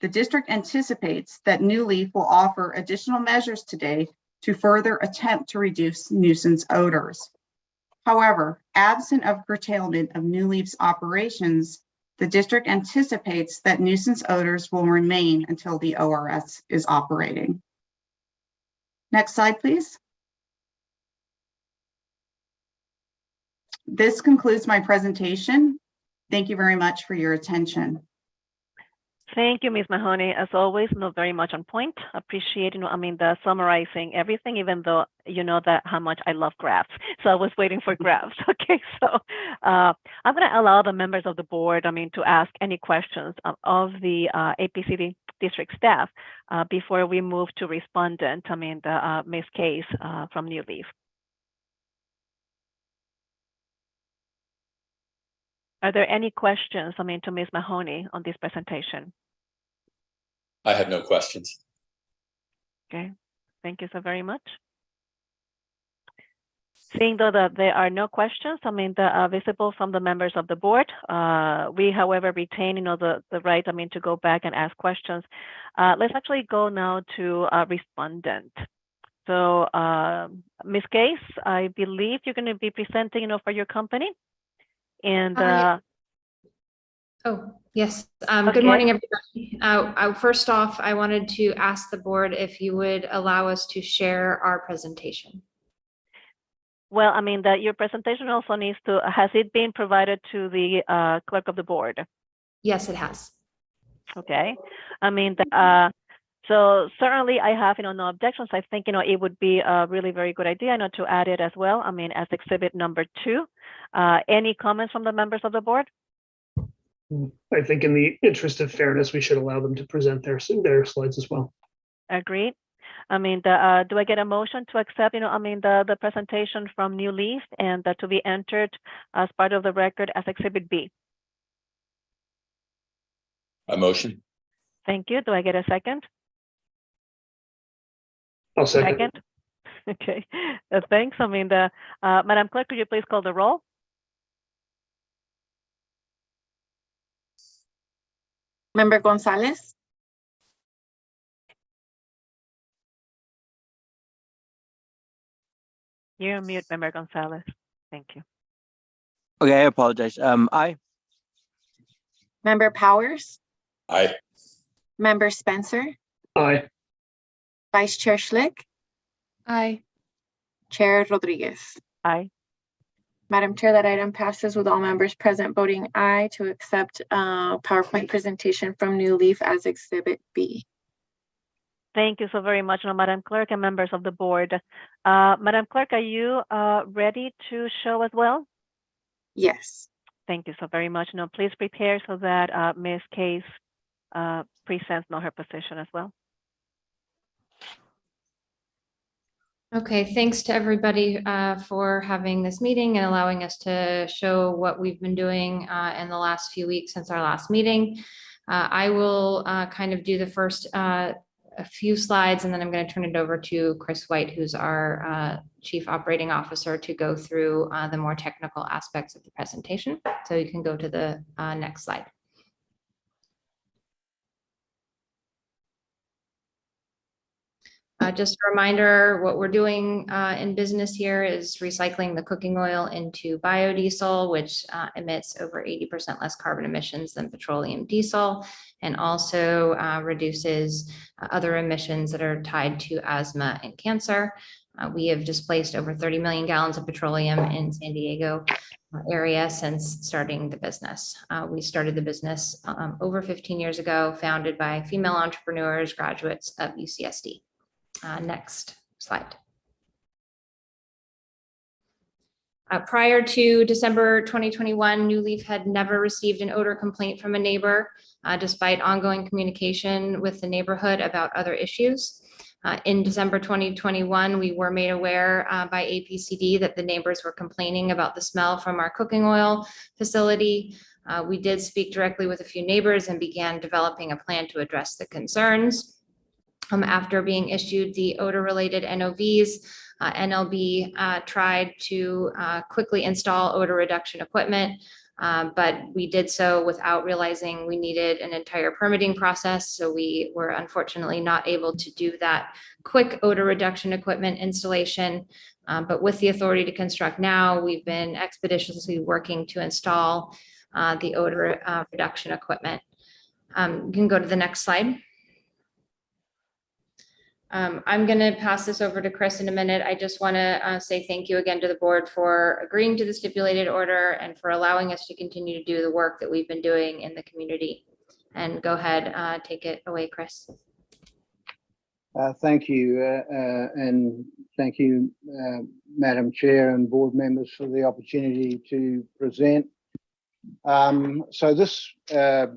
The district anticipates that New Leaf will offer additional measures today to further attempt to reduce nuisance odors. However, absent of curtailment of New Leaf's operations, the district anticipates that nuisance odors will remain until the ORS is operating. Next slide, please. This concludes my presentation. Thank you very much for your attention. Thank you, Ms. Mahoney. As always, very much on point. Appreciate, the summarizing everything, even though you know that how much I love graphs. So I was waiting for graphs. Okay, so I'm going to allow the members of the board, to ask any questions of the APCD district staff before we move to respondent, Ms. Case from New Leaf. Are there any questions, to Ms. Mahoney on this presentation? I have no questions. Okay, thank you so very much. Seeing though that there are no questions, visible from the members of the board, we, however, retain, the right, to go back and ask questions. Let's actually go now to respondent. So, Ms. Case, I believe you're going to be presenting, for your company. And oh, yes. Okay. Good morning, everybody. First off, I wanted to ask the board if you would allow us to share our presentation. Well, your presentation also needs to, has it been provided to the clerk of the board? Yes, it has. Okay. So certainly I have, no objections. I think, it would be a really very good idea, to add it as well. As exhibit number 2. Any comments from the members of the board? I think in the interest of fairness, we should allow them to present their slides as well. Agreed. Do I get a motion to accept, the presentation from New Leaf and to be entered as part of the record as exhibit B? A motion. Thank you. Do I get a second? I'll second. Okay. Thanks. Madam Clerk, could you please call the roll? Member Gonzalez, You're on mute, Member Gonzalez. Thank you. Okay, I apologize. Aye. Member Powers, Aye. Member Spencer, Aye. Vice Chair Schlick, Aye. Chair Rodriguez. Aye. Madam Chair, that item passes with all members present voting aye to accept PowerPoint presentation from New Leaf as Exhibit B. Thank you so very much, Madam Clerk and members of the board. Madam Clerk, are you ready to show as well? Yes. Thank you so very much. Now, please prepare so that Ms. Case presents her position as well. Okay, thanks to everybody for having this meeting and allowing us to show what we've been doing in the last few weeks since our last meeting. I will kind of do the first a few slides, and then I'm going to turn it over to Chris White, who's our Chief Operating Officer, to go through the more technical aspects of the presentation. So you can go to the next slide. Just a reminder, what we're doing in business here is recycling the cooking oil into biodiesel, which emits over 80% less carbon emissions than petroleum diesel, and also reduces other emissions that are tied to asthma and cancer. We have displaced over 30 million gallons of petroleum in San Diego area since starting the business. We started the business over 15 years ago, founded by female entrepreneurs, graduates of UCSD. Next slide. Prior to December 2021, New Leaf had never received an odor complaint from a neighbor, despite ongoing communication with the neighborhood about other issues. In December 2021, we were made aware by APCD that the neighbors were complaining about the smell from our cooking oil facility. We did speak directly with a few neighbors and began developing a plan to address the concerns. After being issued the odor-related NOVs, NLB tried to quickly install odor reduction equipment, but we did so without realizing we needed an entire permitting process. So we were unfortunately not able to do that quick odor reduction equipment installation. But with the authority to construct now, we've been expeditiously working to install the odor reduction equipment. You can go to the next slide. I'm going to pass this over to Chris in a minute. I just want to say thank you again to the board for agreeing to the stipulated order and for allowing us to continue to do the work that we've been doing in the community. And go ahead, take it away, Chris. Thank you. And thank you, Madam Chair and board members, for the opportunity to present. So this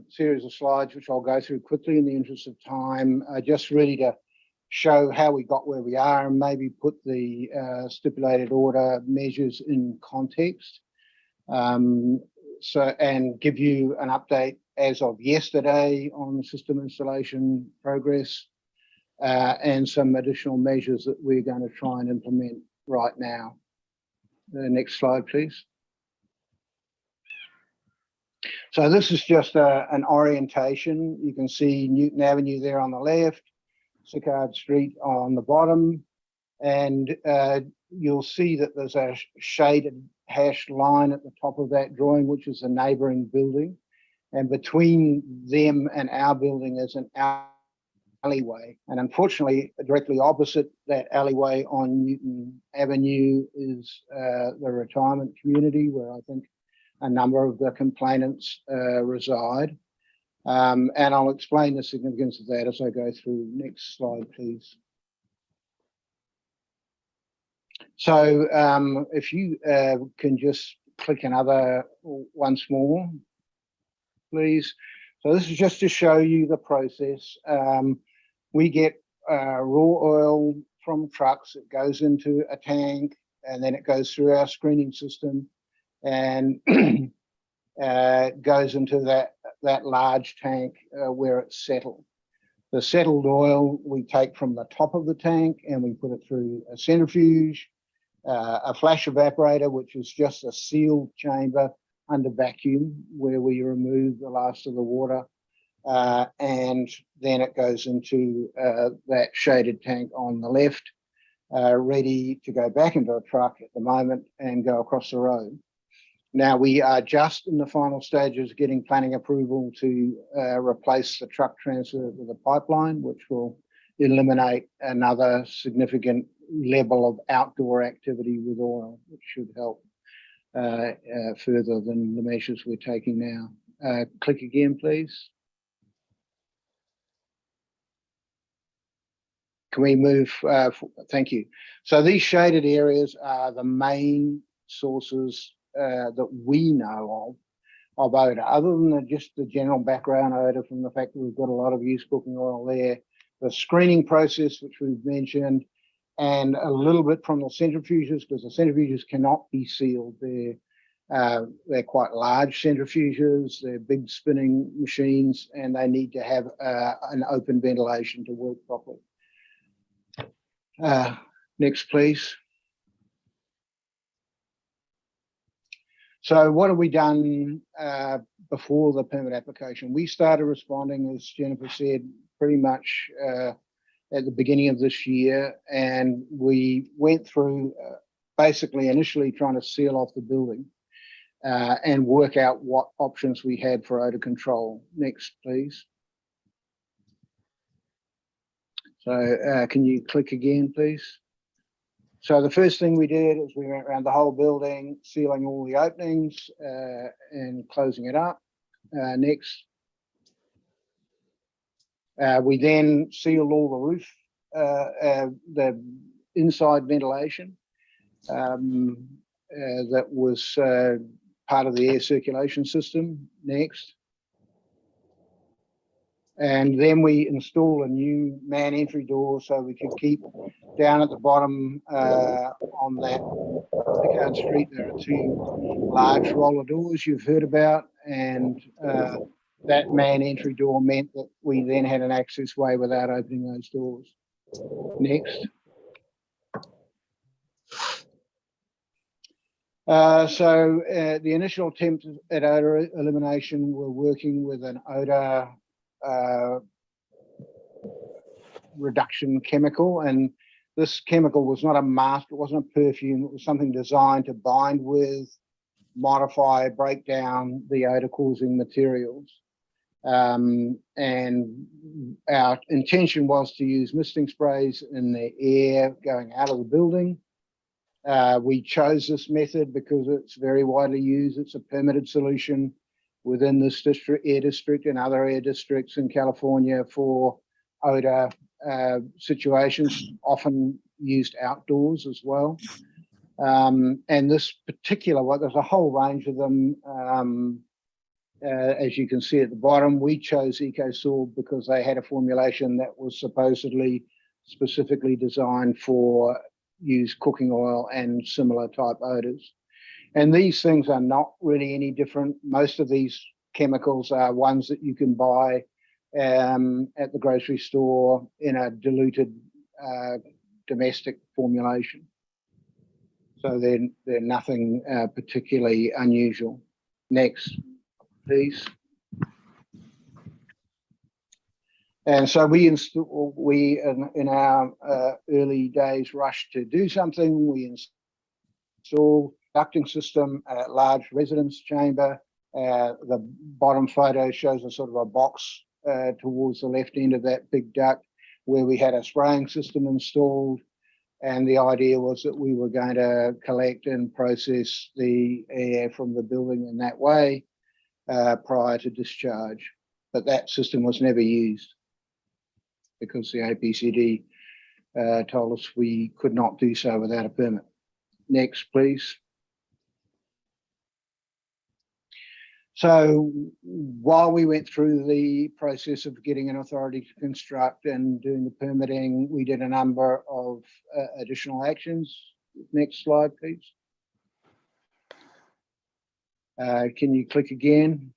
series of slides, which I'll go through quickly in the interest of time, are just really to show how we got where we are and maybe put the stipulated order measures in context. And give you an update as of yesterday on the system installation progress and some additional measures that we're going to try and implement right now. The next slide, please. So this is just an orientation. You can see Newton Avenue there on the left, Sicard Street on the bottom, and you'll see that there's a shaded hashed line at the top of that drawing, which is a neighbouring building, and between them and our building is an alleyway, and unfortunately directly opposite that alleyway on Newton Avenue is the retirement community, where I think a number of the complainants reside. And I'll explain the significance of that as I go through. Next slide, please. So if you can just click another once more, please. So this is just to show you the process. We get raw oil from trucks. It goes into a tank, and then it goes through our screening system and goes into that large tank where it's settled. The settled oil we take from the top of the tank and we put it through a centrifuge, a flash evaporator, which is just a sealed chamber under vacuum where we remove the last of the water, and then it goes into that shaded tank on the left, ready to go back into a truck at the moment and go across the road. Now we are just in the final stages of getting planning approval to replace the truck transfer with a pipeline, which will eliminate another significant level of outdoor activity with oil, which should help. further than the measures we're taking now. Click again, please. Can we move? Thank you. So these shaded areas are the main sources that we know of odor, other than just the general background odor from the fact that we've got a lot of used cooking oil there, the screening process, which we've mentioned, and a little bit from the centrifuges, because the centrifuges cannot be sealed. They're quite large centrifuges, they're big spinning machines, and they need to have an open ventilation to work properly. Next, please. So what have we done before the permit application? We started responding, as Jennifer said, pretty much at the beginning of this year, and we went through basically initially trying to seal off the building and work out what options we had for odor control. Next, please. So can you click again, please? So the first thing we did is we went around the whole building, sealing all the openings and closing it up. Next. We then sealed all the roof, the inside ventilation that was part of the air circulation system. Next. And then we installed a new man entry door so we could keep down at the bottom on that Picard Street. There are two large roller doors you've heard about, and that man entry door meant that we then had an access way without opening those doors. Next. So the initial attempt at odor elimination, we're working with an odor reduction chemical, and this chemical was not a mask, it wasn't a perfume, it was something designed to bind with, modify, break down the odor causing materials. And our intention was to use misting sprays in the air going out of the building. We chose this method because it's very widely used. It's a permitted solution within this district, air district, and other air districts in California for odor situations, often used outdoors as well. And this particular one, there's a whole range of them. As you can see at the bottom, we chose EcoSorb because they had a formulation that was supposedly specifically designed for used cooking oil and similar type odors. And these things are not really any different. Most of these chemicals are ones that you can buy at the grocery store in a diluted domestic formulation. So they're nothing particularly unusual. Next, please. And so we in our early days rushed to do something. We installed ducting system at large residence chamber. The bottom photo shows a sort of a box towards the left end of that big duct where we had a spraying system installed. And the idea was that we were going to collect and process the air from the building in that way prior to discharge. But that system was never used because the APCD told us we could not do so without a permit. Next, please. So while we went through the process of getting an authority to construct and doing the permitting, we did a number of additional actions. Next slide, please. Can you click again?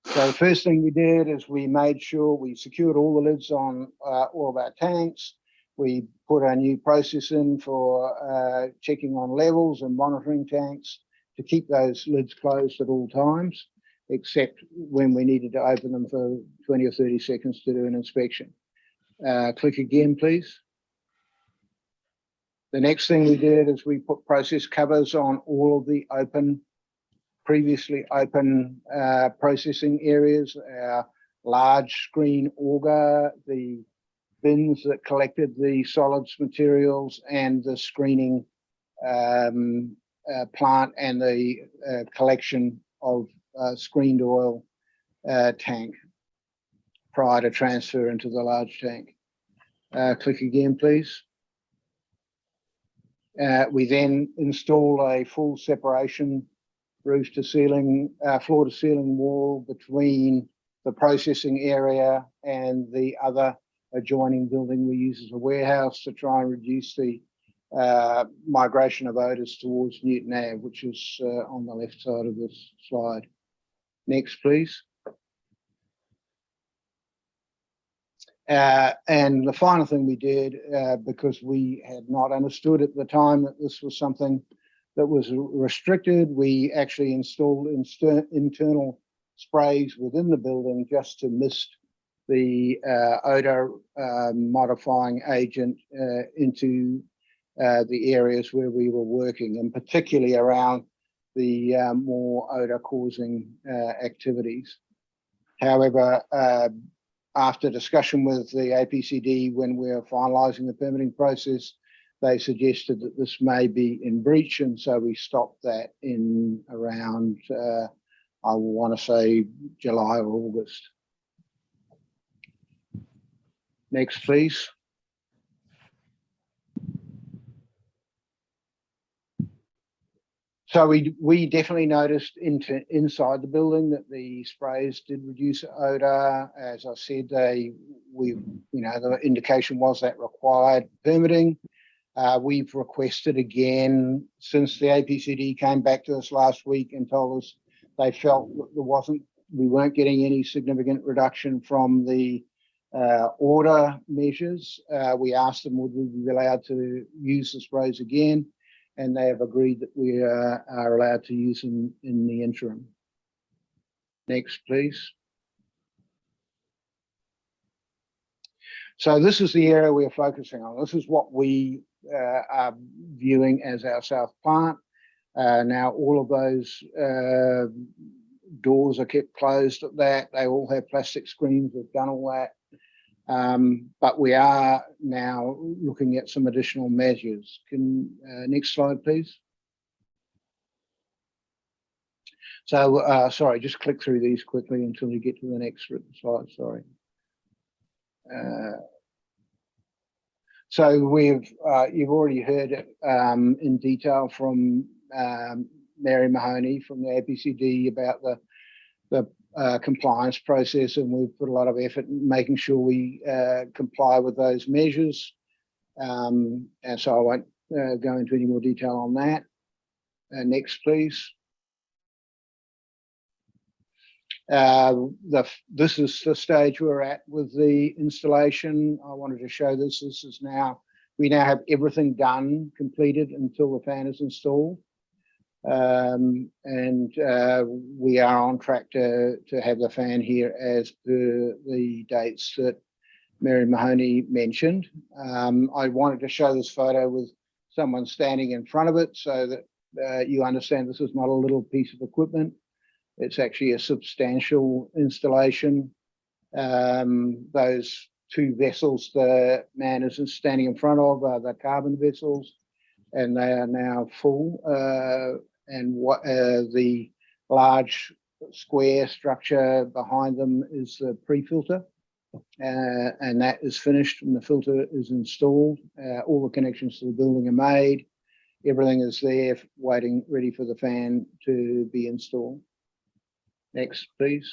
So the first thing we did is we made sure we secured all the lids on all of our tanks. We put a new process in for checking on levels and monitoring tanks to keep those lids closed at all times, except when we needed to open them for 20 or 30 seconds to do an inspection. Click again, please. The next thing we did is we put process covers on all of the previously open processing areas, our large screen auger, the bins that collected the solids materials, and the screening plant and the collection of screened oil tank prior to transfer into the large tank. Click again, please. We then install a full separation roof to ceiling, floor to ceiling wall between the processing area and the other adjoining building we use as a warehouse to try and reduce the migration of odors towards Newton Ave, which is on the left side of this slide. Next, please. And the final thing we did, because we had not understood at the time that this was something that was restricted, we actually installed internal sprays within the building just to mist the odor modifying agent into the areas where we were working, and particularly around the more odor causing activities. However, after discussion with the APCD when we were finalising the permitting process, they suggested that this may be in breach, and so we stopped that in around, I want to say, July or August. Next, please. So we definitely noticed inside the building that the sprays did reduce odor. As I said, the indication was that required permitting. We've requested again since the APCD came back to us last week and told us they felt that we weren't getting any significant reduction from the order measures. We asked them would we be allowed to use the sprays again, and they have agreed that we are allowed to use them in the interim. Next, please. So this is the area we're focusing on. This is what we are viewing as our south plant. Now, all of those doors are kept closed at that. They all have plastic screens. We've done all that. But we are now looking at some additional measures. Next slide, please. So, sorry, just click through these quickly until you get to the next slide, sorry. So you've already heard in detail from Mary Mahoney from the APCD about the compliance process, and we've put a lot of effort in making sure we comply with those measures. And so I won't go into any more detail on that. Next, please. This is the stage we're at with the installation. I wanted to show this. We now have everything done, completed until the fan is installed. And we are on track to have the fan here as per the dates that Mary Mahoney mentioned. I wanted to show this photo with someone standing in front of it so that you understand this is not a little piece of equipment. It's actually a substantial installation. Those two vessels the man is standing in front of are the carbon vessels, and they are now full. And what the large square structure behind them is the pre-filter, and that is finished and the filter is installed. All the connections to the building are made. Everything is there waiting, ready for the fan to be installed. Next, please.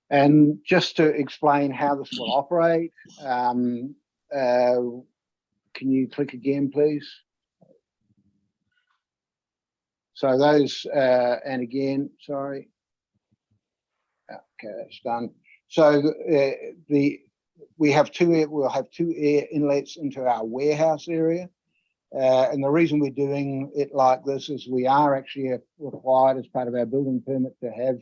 And just to explain how this will operate, can you click again, please? So those, and again, sorry. Okay, that's done. So we'll have two air inlets into our warehouse area. And the reason we're doing it like this is we are actually required as part of our building permit to have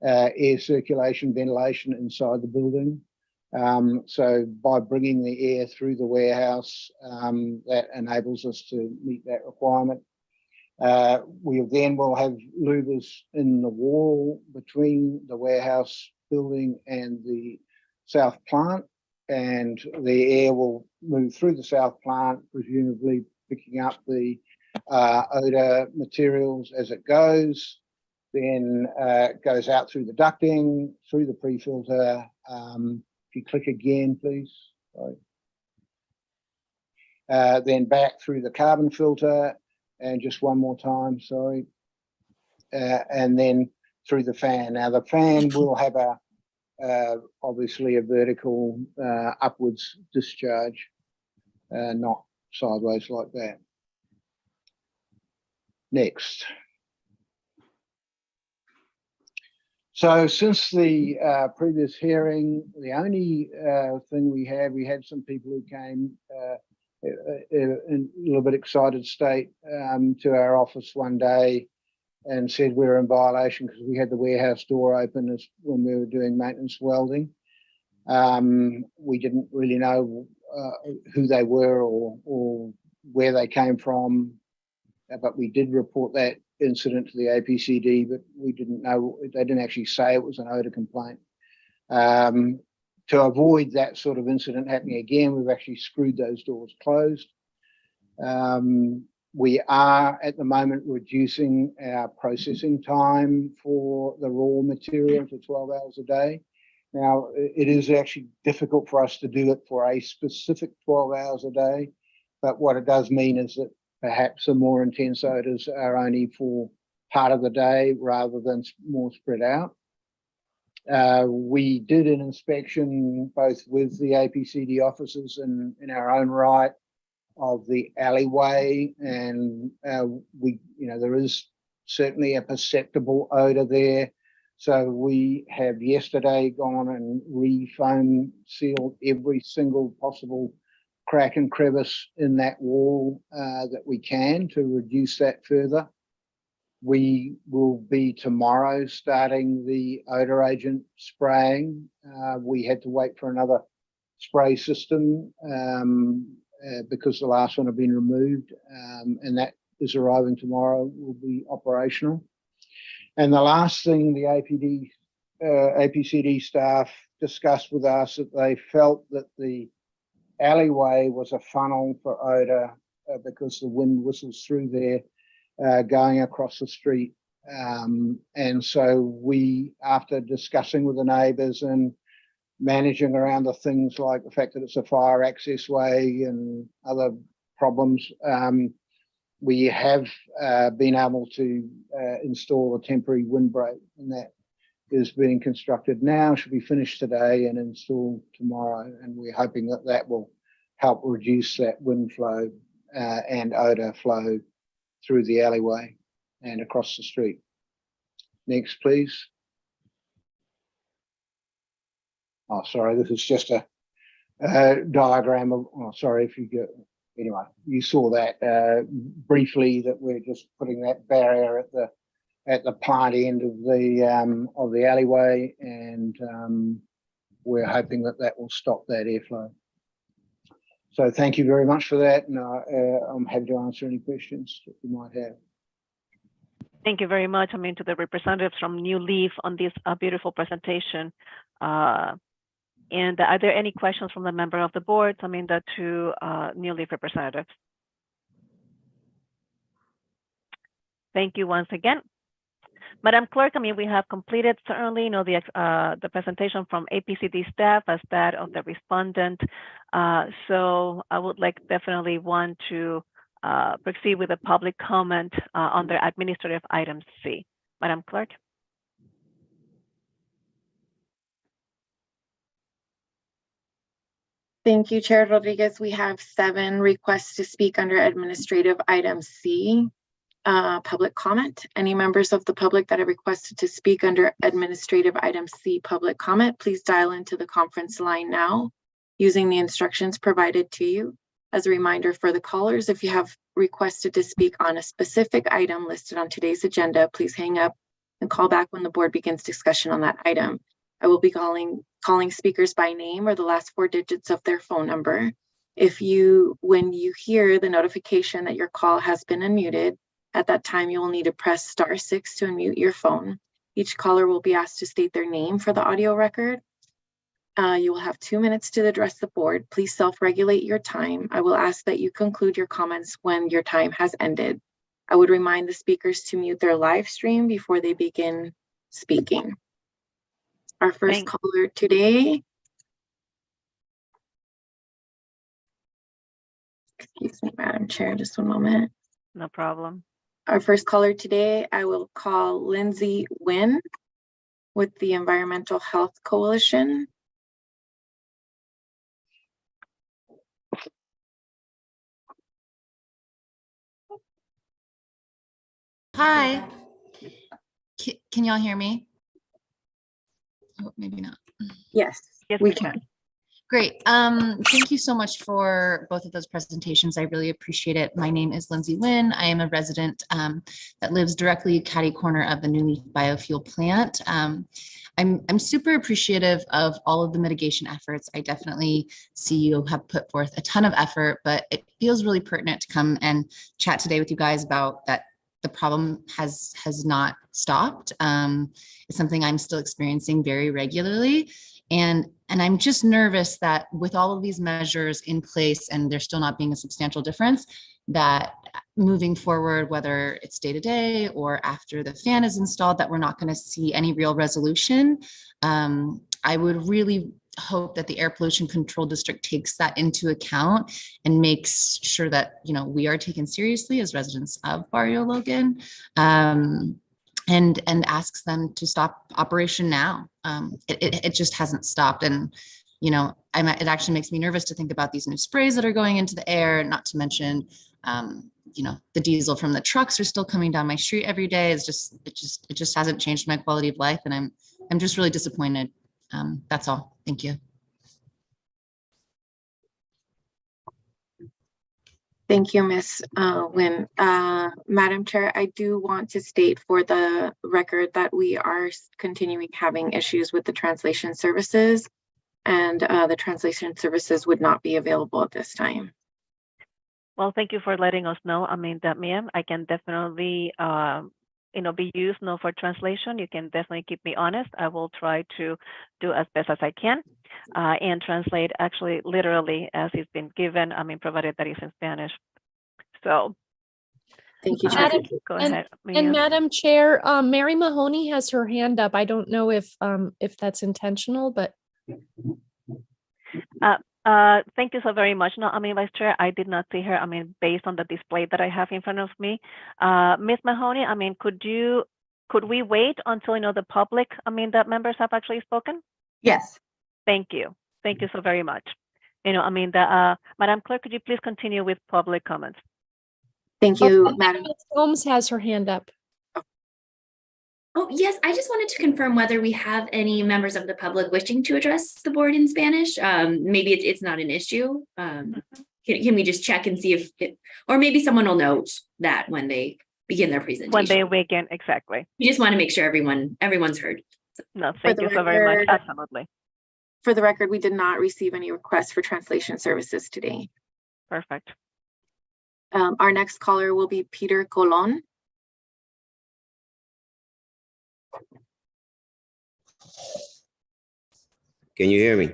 air circulation, ventilation inside the building. So by bringing the air through the warehouse, that enables us to meet that requirement. We then will have louvers in the wall between the warehouse building and the south plant. and the air will move through the south plant, presumably picking up the odor materials as it goes. Then it goes out through the ducting, through the pre-filter. If you click again, please. Sorry. Then back through the carbon filter, and just one more time, sorry. And then through the fan. Now the fan will have obviously a vertical upwards discharge, not sideways like that. Next. So since the previous hearing, the only thing we had some people who came in a little bit excited state to our office one day and said we were in violation because we had the warehouse door open as when we were doing maintenance welding. We didn't really know who they were or where they came from, but we did report that incident to the APCD, but we didn't know, they didn't actually say it was an odor complaint. To avoid that sort of incident happening again, we've actually screwed those doors closed. We are at the moment reducing our processing time for the raw material to 12 hours a day. Now, it is actually difficult for us to do it for a specific 12 hours a day, but what it does mean is that perhaps the more intense odors are only for part of the day rather than more spread out. We did an inspection both with the APCD officers and in our own right of the alleyway, and there is certainly a perceptible odor there. So we have yesterday gone and re-foam sealed every single possible crack and crevice in that wall that we can to reduce that further. We will be tomorrow starting the odor agent spraying. We had to wait for another spray system because the last one had been removed, and that is arriving tomorrow, will be operational. And the last thing the APCD staff discussed with us that they felt that the alleyway was a funnel for odor because the wind whistles through there going across the street. And so we, after discussing with the neighbours and managing around the things like the fact that it's a fire access way and other problems, we have been able to install a temporary windbreak, and that is being constructed now, should be finished today and installed tomorrow. And we're hoping that that will help reduce that wind flow and odor flow through the alleyway and across the street. Next, please. Oh, sorry, this is just a diagram of, oh, sorry if you get, anyway, you saw that briefly, that we're just putting that barrier at the plant end of the alleyway, and we're hoping that that will stop that airflow. So thank you very much for that, and I'm happy to answer any questions that you might have. Thank you very much, to the representatives from New Leaf on this beautiful presentation. And are there any questions from the member of the board? The two New Leaf representatives. Thank you once again. Madam Clerk, we have completed certainly the presentation from APCD staff as that of the respondent. So I would definitely want to proceed with a public comment under administrative item C. Madam Clerk. Thank you, Chair Rodriguez. We have 7 requests to speak under administrative item C. Public comment. Any members of the public that have requested to speak under administrative item C public comment, please dial into the conference line now using the instructions provided to you. As a reminder for the callers, if you have requested to speak on a specific item listed on today's agenda, please hang up and call back when the board begins discussion on that item. I will be calling speakers by name or the last 4 digits of their phone number. When you hear the notification that your call has been unmuted, at that time, you will need to press *6 to unmute your phone. Each caller will be asked to state their name for the audio record. You will have 2 minutes to address the board. Please self-regulate your time. I will ask that you conclude your comments when your time has ended. I would remind the speakers to mute their live stream before they begin speaking. Our first caller today. Excuse me, Madam Chair, just one moment. No problem. Our first caller today, I will call Lindsay Nguyen with the Environmental Health Coalition. Hi. Can y'all hear me? Oh, maybe not. Yes, we can. Great. Thank you so much for both of those presentations. I really appreciate it. My name is Lindsay Nguyen. I am a resident that lives directly catty corner of the New Leaf biofuel plant. I'm super appreciative of all of the mitigation efforts. I definitely see you have put forth a ton of effort, but it feels really pertinent to come and chat today with you guys about that. The problem has not stopped. It's something I'm still experiencing very regularly. And I'm just nervous that with all of these measures in place and there still not being a substantial difference, that moving forward, whether it's day to day or after the fan is installed, that we're not going to see any real resolution. I would really hope that the Air Pollution Control District takes that into account and makes sure that, you know, we are taken seriously as residents of Barrio Logan, and asks them to stop operation now. It just hasn't stopped. And, you know, it actually makes me nervous to think about these new sprays that are going into the air, not to mention, you know, the diesel from the trucks are still coming down my street every day. It just hasn't changed my quality of life. And I'm just really disappointed. That's all. Thank you. Thank you, Ms. Nguyen. Madam Chair, I do want to state for the record that we are continuing having issues with the translation services, and the translation services would not be available at this time. Well, thank you for letting us know. I mean, that ma'am, I can definitely, you know, be used now for translation. You can definitely keep me honest. I will try to do as best as I can and translate actually literally as it's been given. I mean, provided that is in Spanish. So thank you, Madam, go ahead. And Madam Chair, Mary Mahoney has her hand up. I don't know if that's intentional, but. Thank you so very much. No, I mean, Vice Chair, I did not see her. I mean, based on the display that I have in front of me, Ms. Mahoney, I mean, could we wait until, you know, the public, I mean, that members have actually spoken? Yes. Thank you. Thank you so very much. You know, I mean, Madam Clerk, could you please continue with public comments? Thank you, Madam. Ms. Holmes has her hand up. Oh, yes, I just wanted to confirm whether we have any members of the public wishing to address the board in Spanish. Maybe it's not an issue. Can we just check and see if or maybe someone will note that when they begin their presentation. When they begin, exactly. We just want to make sure everyone's heard. No, thank you so very much. Absolutely. For the record, we did not receive any requests for translation services today. Perfect. Our next caller will be Peter Colon. Can you hear me?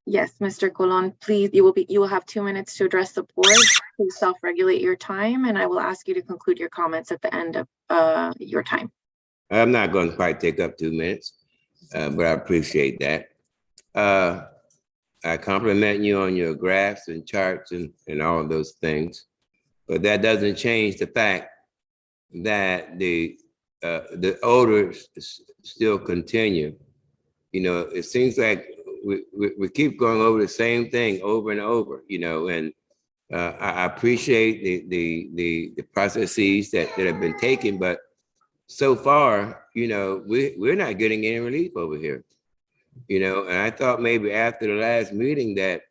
Yes, Mr. Colon, please, you will have 2 minutes to address the board. Please self-regulate your time, and I will ask you to conclude your comments at the end of your time. I'm not going to quite take up 2 minutes, but I appreciate that. I compliment you on your graphs and charts and all of those things, but that doesn't change the fact that the odors still continue. You know, it seems like we keep going over the same thing over and over, you know, and I appreciate the processes that have been taken, but so far, you know, we're not getting any relief over here, you know, and I thought maybe after the last meeting that,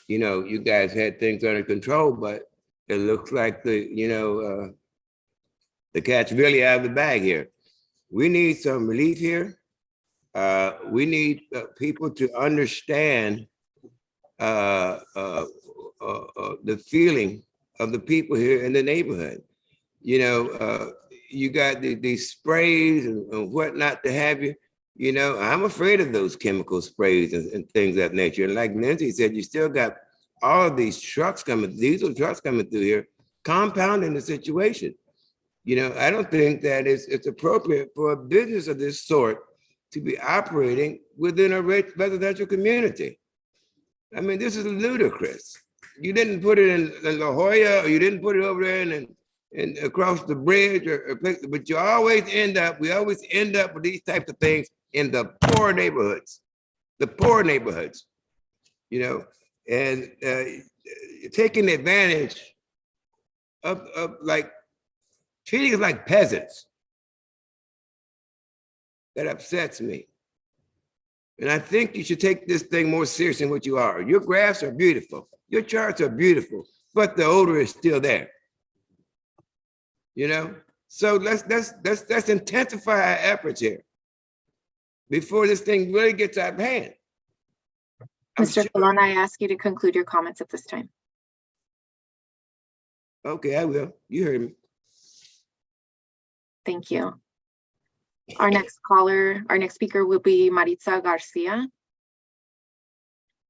you know, you guys had things under control, but it looks like the cat's really out of the bag here. We need some relief here. We need people to understand the feeling of the people here in the neighborhood. You know, you got these sprays and whatnot to have you. You know, I'm afraid of those chemical sprays and things of that nature. And like Nancy said, you still got all of these trucks coming, diesel trucks coming through here, compounding the situation. You know, I don't think that it's appropriate for a business of this sort to be operating within a residential community. I mean, this is ludicrous. You didn't put it in La Jolla, or you didn't put it over there and across the bridge, but we always end up with these types of things in the poor neighborhoods, you know, and taking advantage of like treating us like peasants. That upsets me. And I think you should take this thing more seriously than what you are. Your graphs are beautiful. Your charts are beautiful, but the odor is still there. You know? So let's intensify our efforts here before this thing really gets out of hand. Mr. Colon, I ask you to conclude your comments at this time. Okay, I will. You heard me. Thank you. Our next speaker will be Maritza Garcia.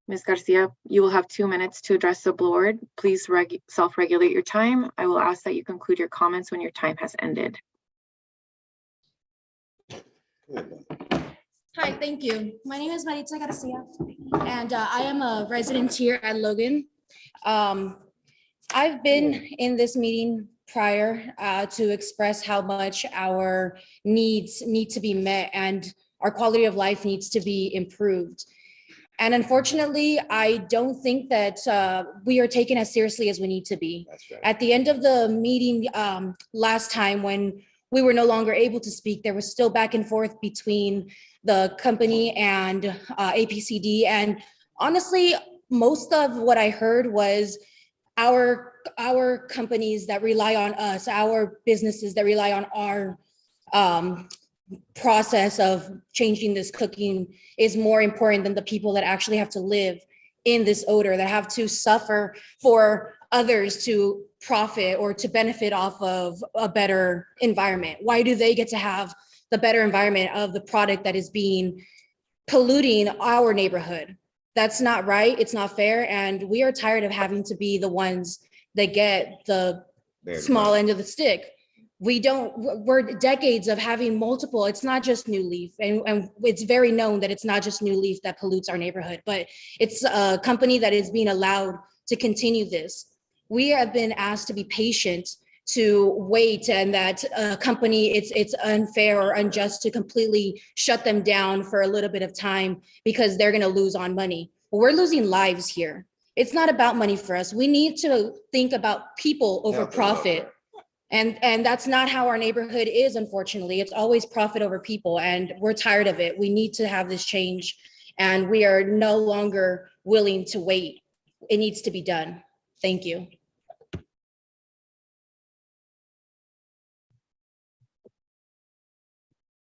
Ms. Garcia, you will have 2 minutes to address the board. Please self-regulate your time. I will ask that you conclude your comments when your time has ended. Hi, thank you. My name is Maritza Garcia, and I am a resident here at Logan. I've been in this meeting prior to express how much our needs need to be met and our quality of life needs to be improved. And unfortunately, I don't think that we are taken as seriously as we need to be. That's right. At the end of the meeting last time, when we were no longer able to speak, there was still back and forth between the company and APCD. And honestly, most of what I heard was our companies that rely on us, our businesses that rely on our process of changing this cooking is more important than the people that actually have to live in this odor, that have to suffer for others to profit or to benefit off of a better environment. Why do they get to have the better environment of the product that is being polluting our neighborhood? That's not right. It's not fair. And we are tired of having to be the ones that get the small end of the stick. We're decades of having multiple, it's not just New Leaf. And it's very known that it's not just New Leaf that pollutes our neighborhood, but it's a company that is being allowed to continue this. We have been asked to be patient, to wait, and that company, it's unfair or unjust to completely shut them down for a little bit of time because they're gonna lose on money. But we're losing lives here. It's not about money for us. We need to think about people over profit. And that's not how our neighborhood is, unfortunately. It's always profit over people, and we're tired of it. We need to have this change, and we are no longer willing to wait. It needs to be done. Thank you.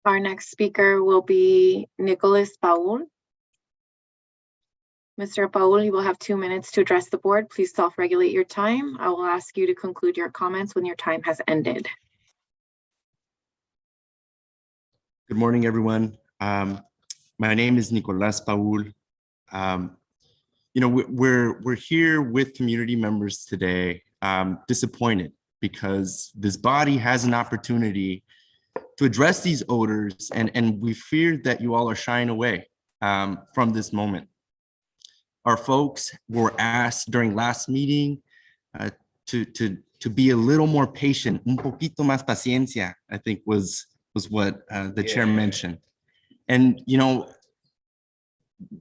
Our next speaker will be Nicholas Paul. Mr. Paul, you will have 2 minutes to address the board. Please self-regulate your time. I will ask you to conclude your comments when your time has ended. Good morning, everyone. My name is Nicolas Paul. You know, we're here with community members today, disappointed because this body has an opportunity to address these odors, and we fear that you all are shying away from this moment. Our folks were asked during last meeting to be a little more patient, un poquito más paciencia, I think was what the chair mentioned. And, you know,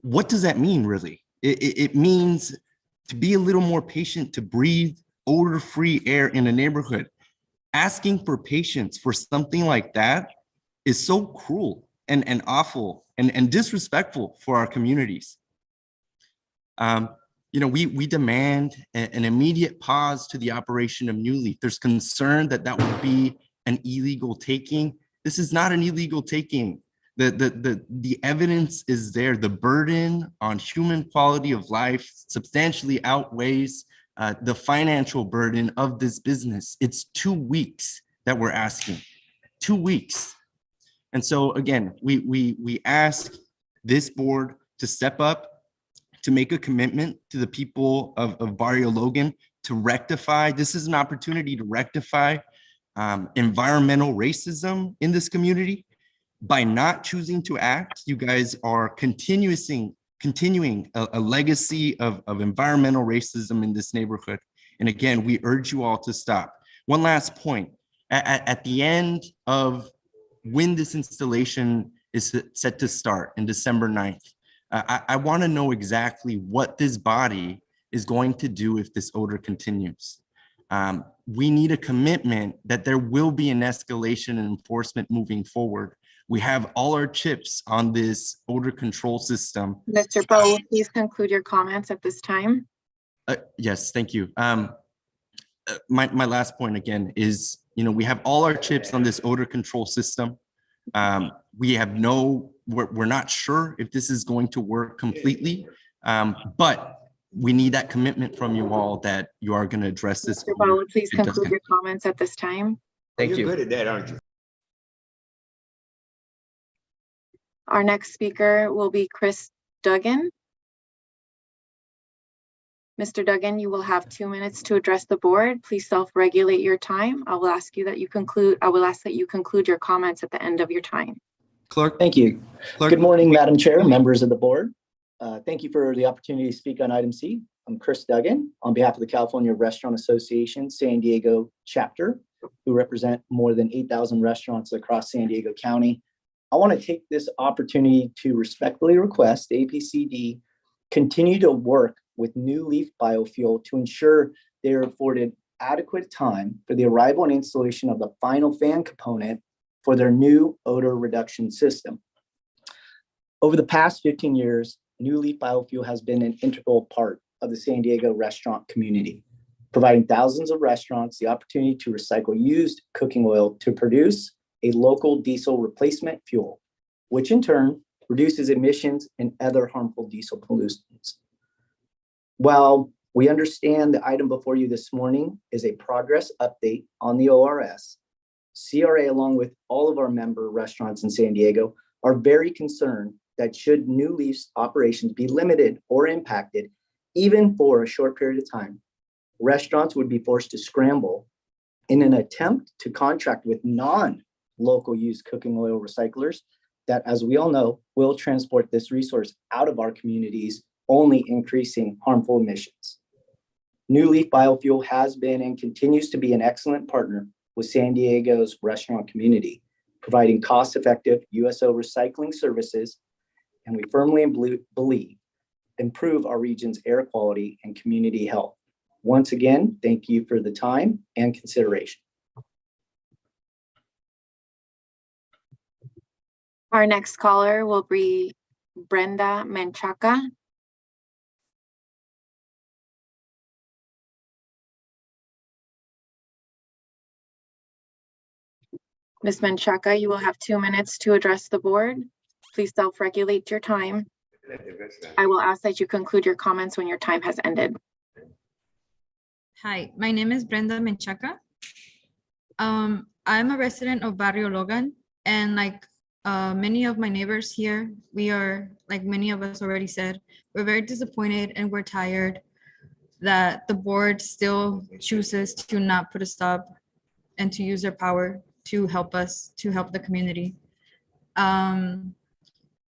what does that mean, really? It means to be a little more patient, to breathe odor-free air in a neighborhood. Asking for patience for something like that is so cruel and awful and disrespectful for our communities. You know, we demand an immediate pause to the operation of New Leaf. There's concern that that would be an illegal taking. This is not an illegal taking. The evidence is there. The burden on human quality of life substantially outweighs the financial burden of this business. It's 2 weeks that we're asking, 2 weeks. And so again, we ask this board to step up, to make a commitment to the people of Barrio Logan to rectify. This is an opportunity to rectify environmental racism in this community. By not choosing to act, you guys are continuing a legacy of environmental racism in this neighborhood. And again, we urge you all to stop. One last point. At the end of when this installation is set to start in December 9th, I want to know exactly what this body is going to do if this odor continues. We need a commitment that there will be an escalation and enforcement moving forward. We have all our chips on this odor control system. Mr. Bo, please conclude your comments at this time. Yes, thank you. My last point again is, we have all our chips on this odor control system. We have we're not sure if this is going to work completely, but we need that commitment from you all that you are going to address this. Mr. Bo, please conclude your comments at this time. Thank you. You're good at that, aren't you? Our next speaker will be Chris Duggan. Mr. Duggan, you will have 2 minutes to address the board. Please self-regulate your time. I will ask that you conclude your comments at the end of your time. Clerk. Thank you. Clerk. Good morning, Madam Chair, members of the board. Thank you for the opportunity to speak on item C. I'm Chris Duggan on behalf of the California Restaurant Association San Diego chapter, who represent more than 8,000 restaurants across San Diego County. I want to take this opportunity to respectfully request APCD continue to work with New Leaf Biofuel to ensure they are afforded adequate time for the arrival and installation of the final fan component for their new odor reduction system. Over the past 15 years, New Leaf Biofuel has been an integral part of the San Diego restaurant community, providing thousands of restaurants the opportunity to recycle used cooking oil to produce a local diesel replacement fuel, which in turn reduces emissions and other harmful diesel pollutants. While we understand the item before you this morning is a progress update on the ORS, CRA, along with all of our member restaurants in San Diego, are very concerned that should New Leaf's operations be limited or impacted, even for a short period of time, restaurants would be forced to scramble in an attempt to contract with non-local used cooking oil recyclers that, as we all know, will transport this resource out of our communities, only increasing harmful emissions. New Leaf Biofuel has been and continues to be an excellent partner with San Diego's restaurant community, providing cost-effective USO recycling services, and we firmly believe improve our region's air quality and community health. Once again, thank you for the time and consideration. Our next caller will be Brenda Menchaca. Ms. Menchaca, you will have 2 minutes to address the board. Please self-regulate your time. I will ask that you conclude your comments when your time has ended. Hi, my name is Brenda Menchaca. I'm a resident of Barrio Logan, and like many of my neighbors here, we are, like many of us already said, we're very disappointed and we're tired that the board still chooses to not put a stop and to use their power to help us, to help the community.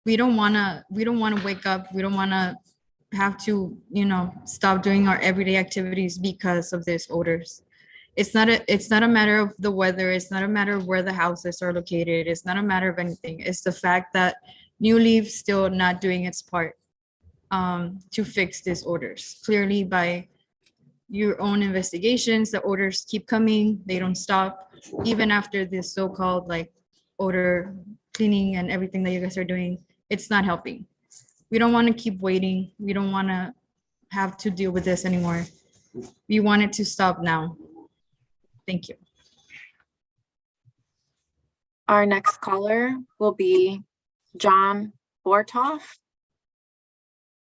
We don't want to wake up. We don't want to have to, stop doing our everyday activities because of these odors. It's not a matter of the weather. It's not a matter of where the houses are located. It's not a matter of anything. It's the fact that New Leaf still not doing its part to fix these odors. Clearly, by your own investigations, the odors keep coming. They don't stop, even after this so-called odor cleaning and everything that you guys are doing. It's not helping. We don't want to keep waiting. We don't want to have to deal with this anymore. We want it to stop now. Thank you. Our next caller will be John Bortoff.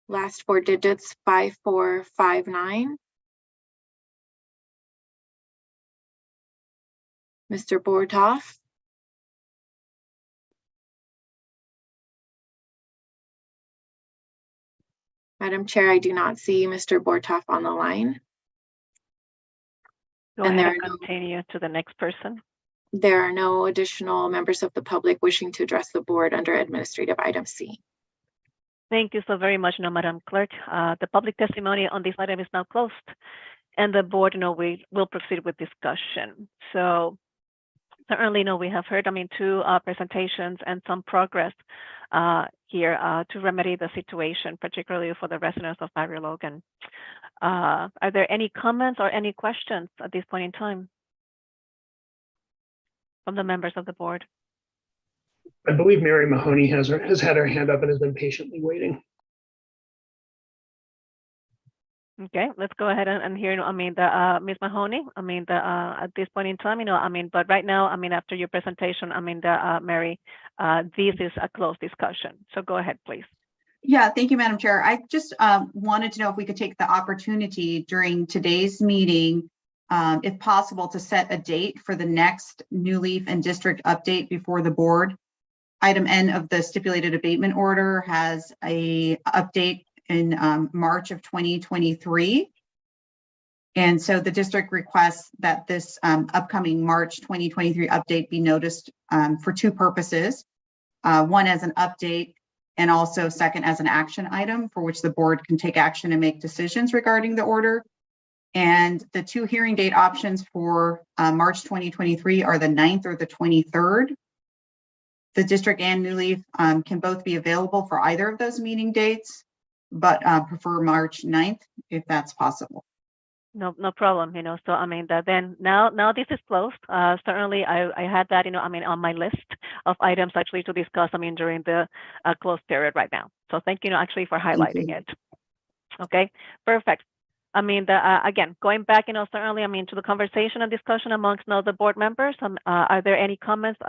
Last 4 digits, 5459. Mr. Bortoff. Madam Chair, I do not see Mr. Bortoff on the line. Go And ahead and continue to the next person. There are no additional members of the public wishing to address the board under administrative item C. Thank you so very much, Madam Clerk. The public testimony on this item is now closed, and the board, we will proceed with discussion. So certainly, we have heard, two presentations and some progress here to remedy the situation, particularly for the residents of Barrio Logan. Are there any comments or any questions at this point in time from the members of the board? I believe Mary Mahoney has had her hand up and has been patiently waiting. Okay, let's go ahead and hear, Ms. Mahoney, at this point in time, but right now, after your presentation, Mary, this is a closed discussion. So go ahead, please. Yeah, thank you, Madam Chair. I just wanted to know if we could take the opportunity during today's meeting, if possible, to set a date for the next New Leaf and district update before the board. Item N of the stipulated abatement order has a update in March of 2023. And so the district requests that this upcoming March 2023 update be noticed for two purposes. One as an update, and also second as an action item for which the board can take action and make decisions regarding the order. And the two hearing date options for March 2023 are the 9th or the 23rd. The district and New Leaf can both be available for either of those meeting dates, but prefer March 9th if that's possible. No problem, so then now this is closed. Certainly I had that, on my list of items actually to discuss, during the closed period right now. So thank you, actually, for highlighting it. Okay, perfect. Again, going back, certainly, to the conversation and discussion amongst the board members, are there any comments,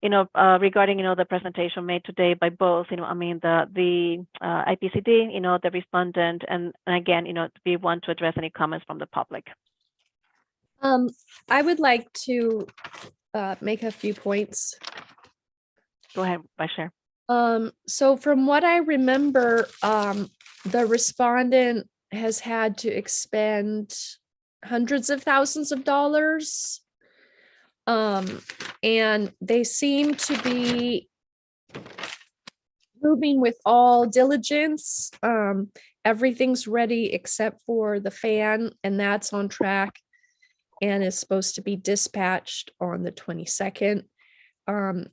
regarding, the presentation made today by both, the APCD, the respondent, and again, we want to address any comments from the public. I would like to make a few points. Go ahead, Vice Chair. So from what I remember, the respondent has had to expend hundreds of thousands of dollars. And they seem to be moving with all diligence. Everything's ready except for the fan, and that's on track and is supposed to be dispatched on the 22nd.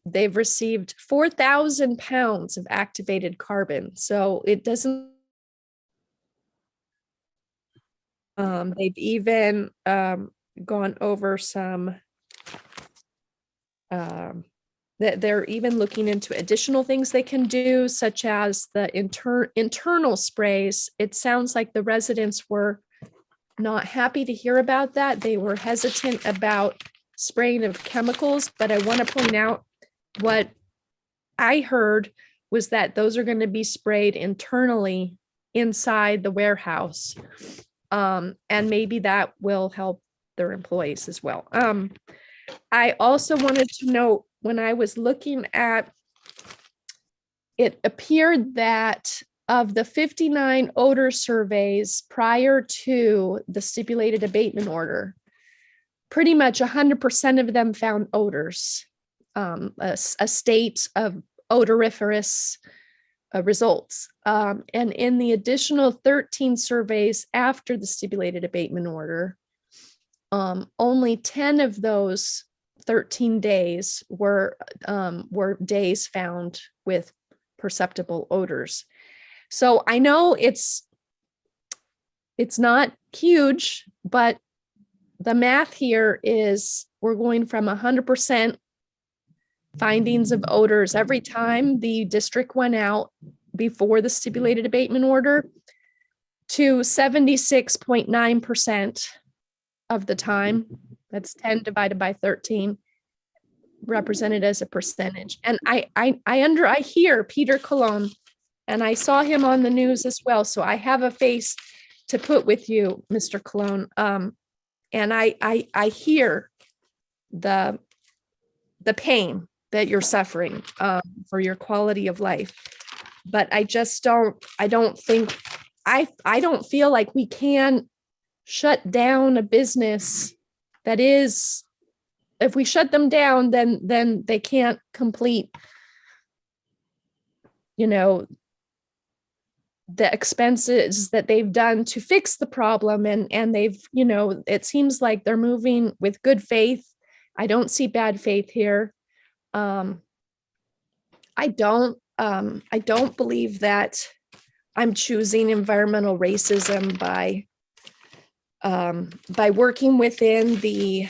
They've received 4,000 pounds of activated carbon, so it doesn't. They've even gone over some. That they're even looking into additional things they can do, such as the internal sprays. It sounds like the residents were not happy to hear about that. They were hesitant about spraying of chemicals, but I want to point out what I heard was that those are going to be sprayed internally inside the warehouse. And maybe that will help their employees as well. I also wanted to note, when I was looking at, it appeared that of the 59 odor surveys prior to the stipulated abatement order, pretty much 100% of them found odors, a state of odoriferous results. And in the additional 13 surveys after the stipulated abatement order, only 10 of those 13 days were days found with perceptible odors. So I know it's not huge, but the math here is we're going from 100% findings of odors every time the district went out before the stipulated abatement order to 76.9% of the time. That's 10 divided by 13 represented as a percentage. And I hear Peter Colon, and I saw him on the news as well. So I have a face to put with you, Mr. Colon. And I hear the pain that you're suffering for your quality of life. but I don't feel like we can shut down a business that is, if we shut them down, then they can't complete, the expenses that they've done to fix the problem. And they've, it seems like they're moving with good faith. I don't see bad faith here. I don't believe that I'm choosing environmental racism by working within the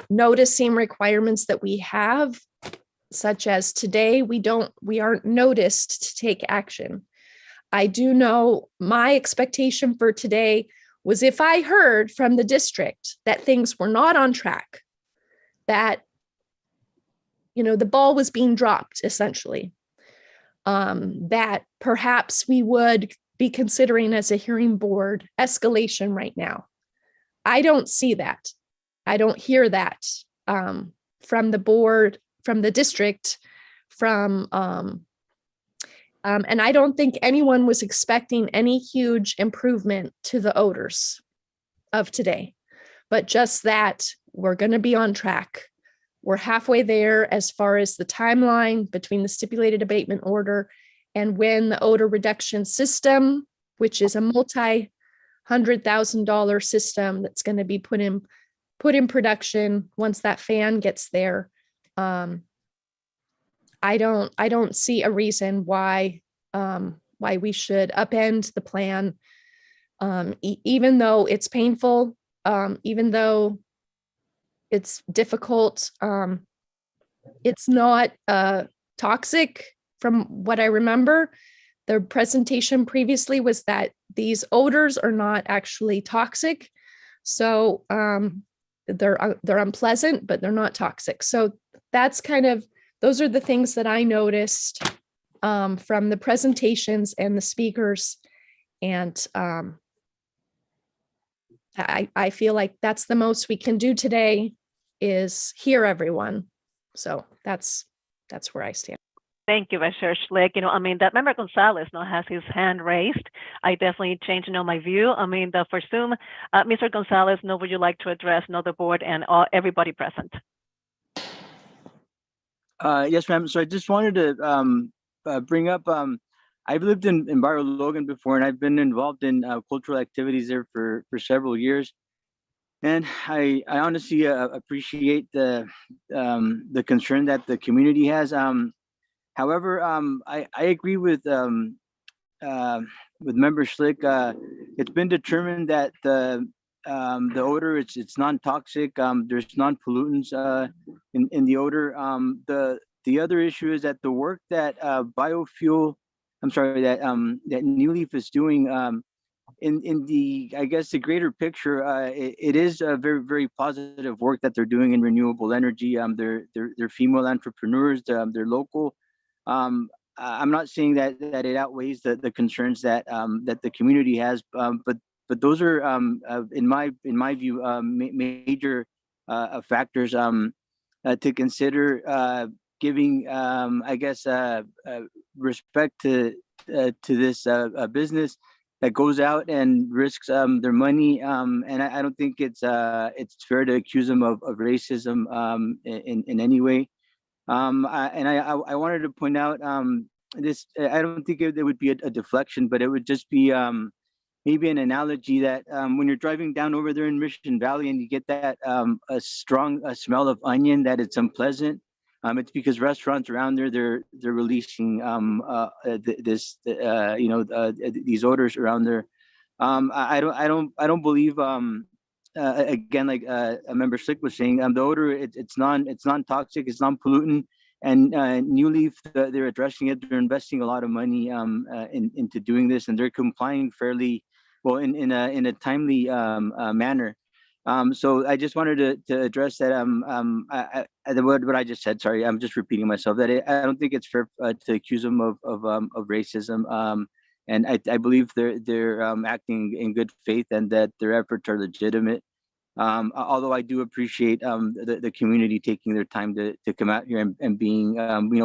noticing requirements that we have, such as today, we aren't noticed to take action. I do know my expectation for today was if I heard from the district that things were not on track, that, the ball was being dropped essentially, that perhaps we would be considering as a hearing board escalation right now. I don't see that. I don't hear that from the board, from the district, and I don't think anyone was expecting any huge improvement to the odors of today, but just that we're going to be on track. We're halfway there as far as the timeline between the stipulated abatement order and when the odor reduction system, which is a multi-$100,000 system that's going to be put in production once that fan gets there. I don't see a reason why we should upend the plan, even though it's painful, even though it's difficult. It's not toxic from what I remember. The presentation previously was that these odors are not actually toxic. So they're unpleasant, but they're not toxic. So those are the things that I noticed from the presentations and the speakers. And I feel like that's the most we can do today is hear everyone. So that's where I stand. Thank you, Vice Chair Schlick. That member Gonzalez now has his hand raised. I definitely changed, my view. For Zoom, Mr. Gonzalez, would you like to address the board and everybody present? Yes, ma'am. So I just wanted to bring up, I've lived in Barrio Logan before, and I've been involved in cultural activities there for several years. And I honestly appreciate the concern that the community has. However, I agree with Member Schlick. It's been determined that the odor it's non-toxic. There's non-pollutants in the odor. The other issue is that the work that that New Leaf is doing in the, I guess, the greater picture, it is a very, very positive work that they're doing in renewable energy. They're female entrepreneurs. They're local. I'm not saying that it outweighs the concerns that the community has, but those are in my view major factors to consider, giving I guess respect to this business that goes out and risks their money, and I don't think it's fair to accuse them of racism in any way. I wanted to point out this. I don't think it would be a deflection, but it would just be maybe an analogy that when you're driving down over there in Mission Valley and you get that a strong smell of onion, that it's unpleasant. It's because restaurants around there they're releasing these odors around there. I don't believe again, like a member Slick was saying, the odor it's non-toxic, it's non-pollutant, and New Leaf they're addressing it. They're investing a lot of money into doing this, and they're complying fairly well in a timely manner. So I just wanted to address that. What I just said. Sorry, I'm just repeating myself. That I don't think it's fair to accuse them of racism. And I believe they're acting in good faith and that their efforts are legitimate. Although I do appreciate the community taking their time to come out here and being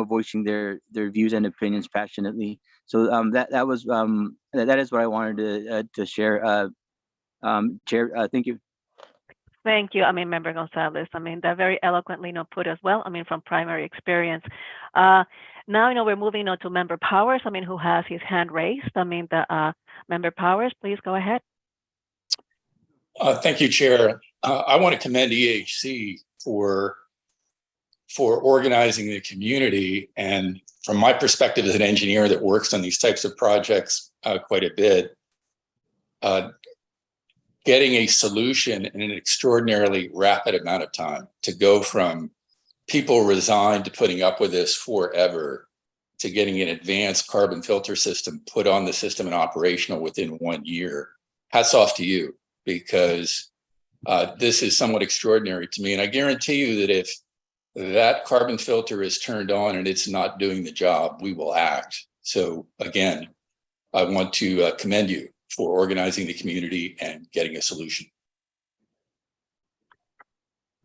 voicing their views and opinions passionately. So that was that is what I wanted to share. Chair, thank you. Thank you. Member Gonzalez. That very eloquently put as well. From primary experience. Now, we're moving on to Member Powers. Who has his hand raised? Member Powers, please go ahead. Thank you, Chair. I want to commend EHC for organizing the community. And from my perspective as an engineer that works on these types of projects quite a bit, getting a solution in an extraordinarily rapid amount of time to go from people resigned to putting up with this forever to getting an advanced carbon filter system put on the system and operational within 1 year. Hats off to you, because this is somewhat extraordinary to me. And I guarantee you that if that carbon filter is turned on and it's not doing the job, we will act. So again, I want to commend you for organizing the community and getting a solution.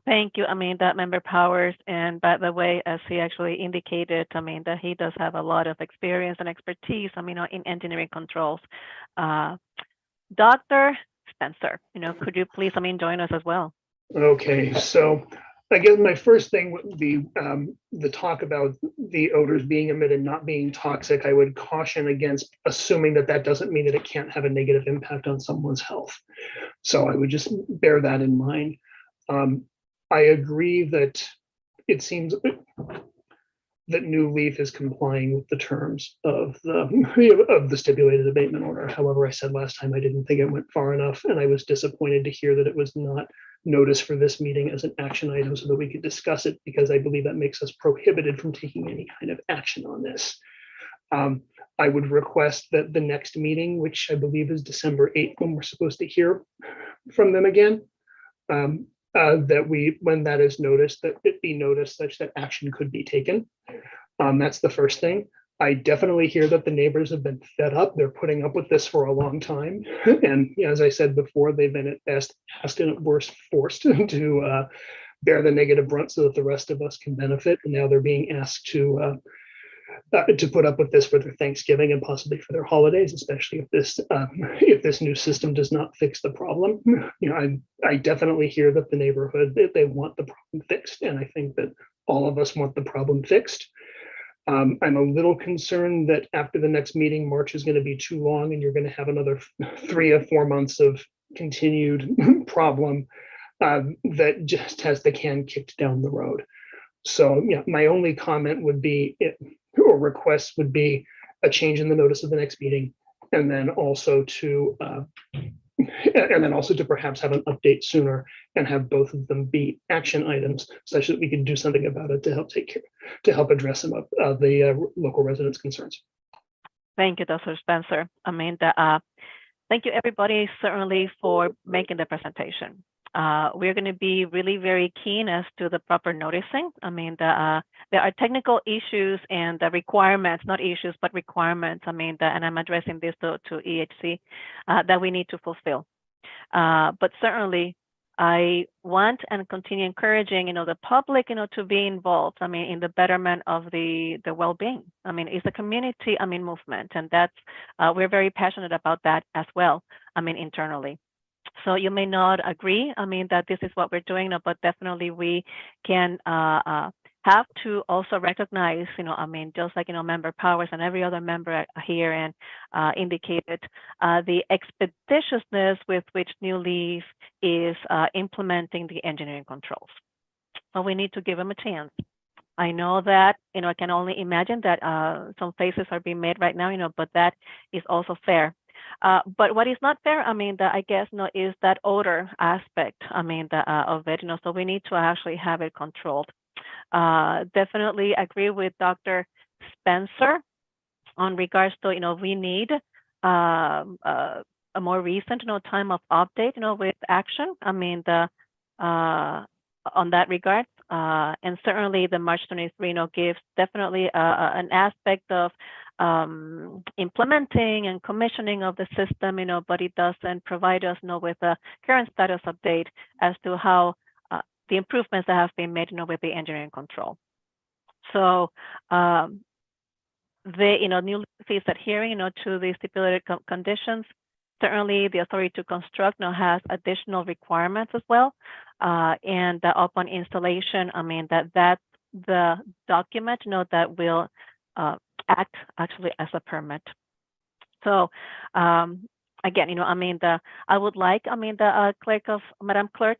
Thank you, that Member Powers. And by the way, as he actually indicated, that he does have a lot of experience and expertise, in engineering controls. Dr. Spencer, could you please, join us as well? Okay, so again, my first thing would be the talk about the odors being emitted not being toxic. I would caution against assuming that that doesn't mean that it can't have a negative impact on someone's health. So I would just bear that in mind. I agree that it seems that New Leaf is complying with the terms of the stipulated abatement order. However, I said last time I didn't think it went far enough, and I was disappointed to hear that it was not noticed for this meeting as an action item so that we could discuss it, because I believe that makes us prohibited from taking any kind of action on this. I would request that the next meeting, which I believe is December 8th, when we're supposed to hear from them again, that when that is noticed, that it be noticed such that action could be taken. That's the first thing. I definitely hear that the neighbors have been fed up. They're putting up with this for a long time. And as I said before, they've been at best asked and at worst forced to bear the negative brunt so that the rest of us can benefit. And now they're being asked to put up with this for their Thanksgiving and possibly for their holidays, especially if this new system does not fix the problem. I definitely hear that the neighborhood, they want the problem fixed, and I think that all of us want the problem fixed. I'm a little concerned that after the next meeting, March is going to be too long, and you're going to have another 3 or 4 months of continued problem that just has the can kicked down the road. So yeah, my only comment would be, or request would be, a change in the notice of the next meeting, and then also to perhaps have an update sooner and have both of them be action items, such that we can do something about it to help address some of the local residents' concerns. Thank you, Dr. Spencer. Thank you, everybody, certainly for making the presentation. We're going to be really very keen as to the proper noticing. There are technical issues and the requirements, not issues, but requirements. And I'm addressing this to EHC that we need to fulfill. But certainly, I want and continue encouraging, the public, to be involved. In the betterment of the well-being. It's a community, movement, and that's we're very passionate about that as well. Internally. So you may not agree, that this is what we're doing, but definitely we can have to also recognize, just like, Member Powers and every other member here and indicated the expeditiousness with which New Leaf is implementing the engineering controls. So we need to give them a chance. I know that, I can only imagine that some faces are being made right now, but that is also fair. But what is not fair, I guess, is that odor aspect, of it, so we need to actually have it controlled. Definitely agree with Dr. Spencer on regards to, we need a more recent, time of update, with action, on that regard. And certainly the March 23, gives definitely an aspect of implementing and commissioning of the system, but it doesn't provide us, with a current status update as to how the improvements that have been made, with the engineering control. So the, new fees adhering, to the stipulated conditions. Certainly, the authority to construct now has additional requirements as well. And upon installation, that's the document, that will act actually as a permit. So again, I would like, the clerk of Madam Clerk,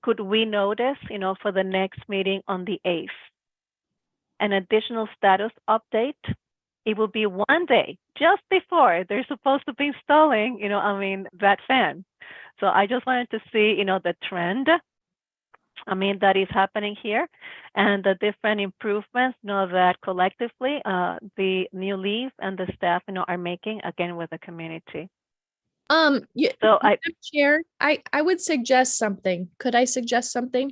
could we notice, for the next meeting on the 8th, an additional status update? It will be one day just before they're supposed to be installing, that fan. So I just wanted to see, the trend, that is happening here, and the different improvements, that collectively the new leaf and the staff, are making, again, with the community. Yeah, So Chair, I would suggest something. Could I suggest something?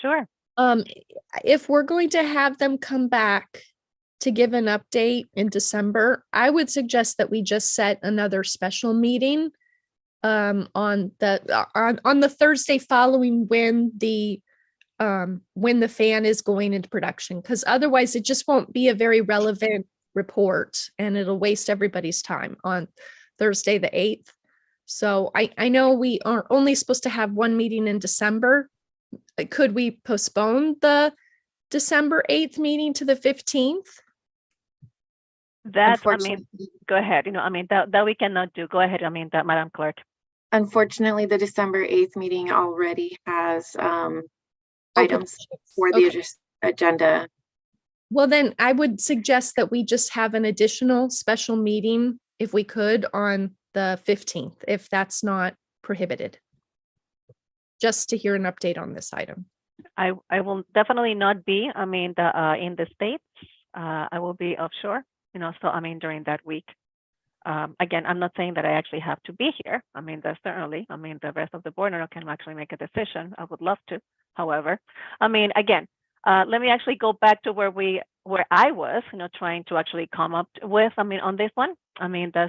Sure. If we're going to have them come back to give an update in December, I would suggest that we just set another special meeting on the Thursday following when the fan is going into production, because otherwise it just won't be a very relevant report and it'll waste everybody's time on Thursday the 8th. So I know we are only supposed to have one meeting in December. Could we postpone the December 8th meeting to the 15th? That, go ahead, that we cannot do. Go ahead, Madam Clerk. Unfortunately, the December 8th meeting already has items for the agenda. Well, then I would suggest that we just have an additional special meeting, if we could, on the 15th, if that's not prohibited, just to hear an update on this item. I will definitely not be, in the States. I will be offshore, so during that week. Again, I'm not saying that I actually have to be here. That's certainly, the rest of the board can actually make a decision. I would love to. However, again, let me actually go back to where I was, trying to actually come up with, on this one.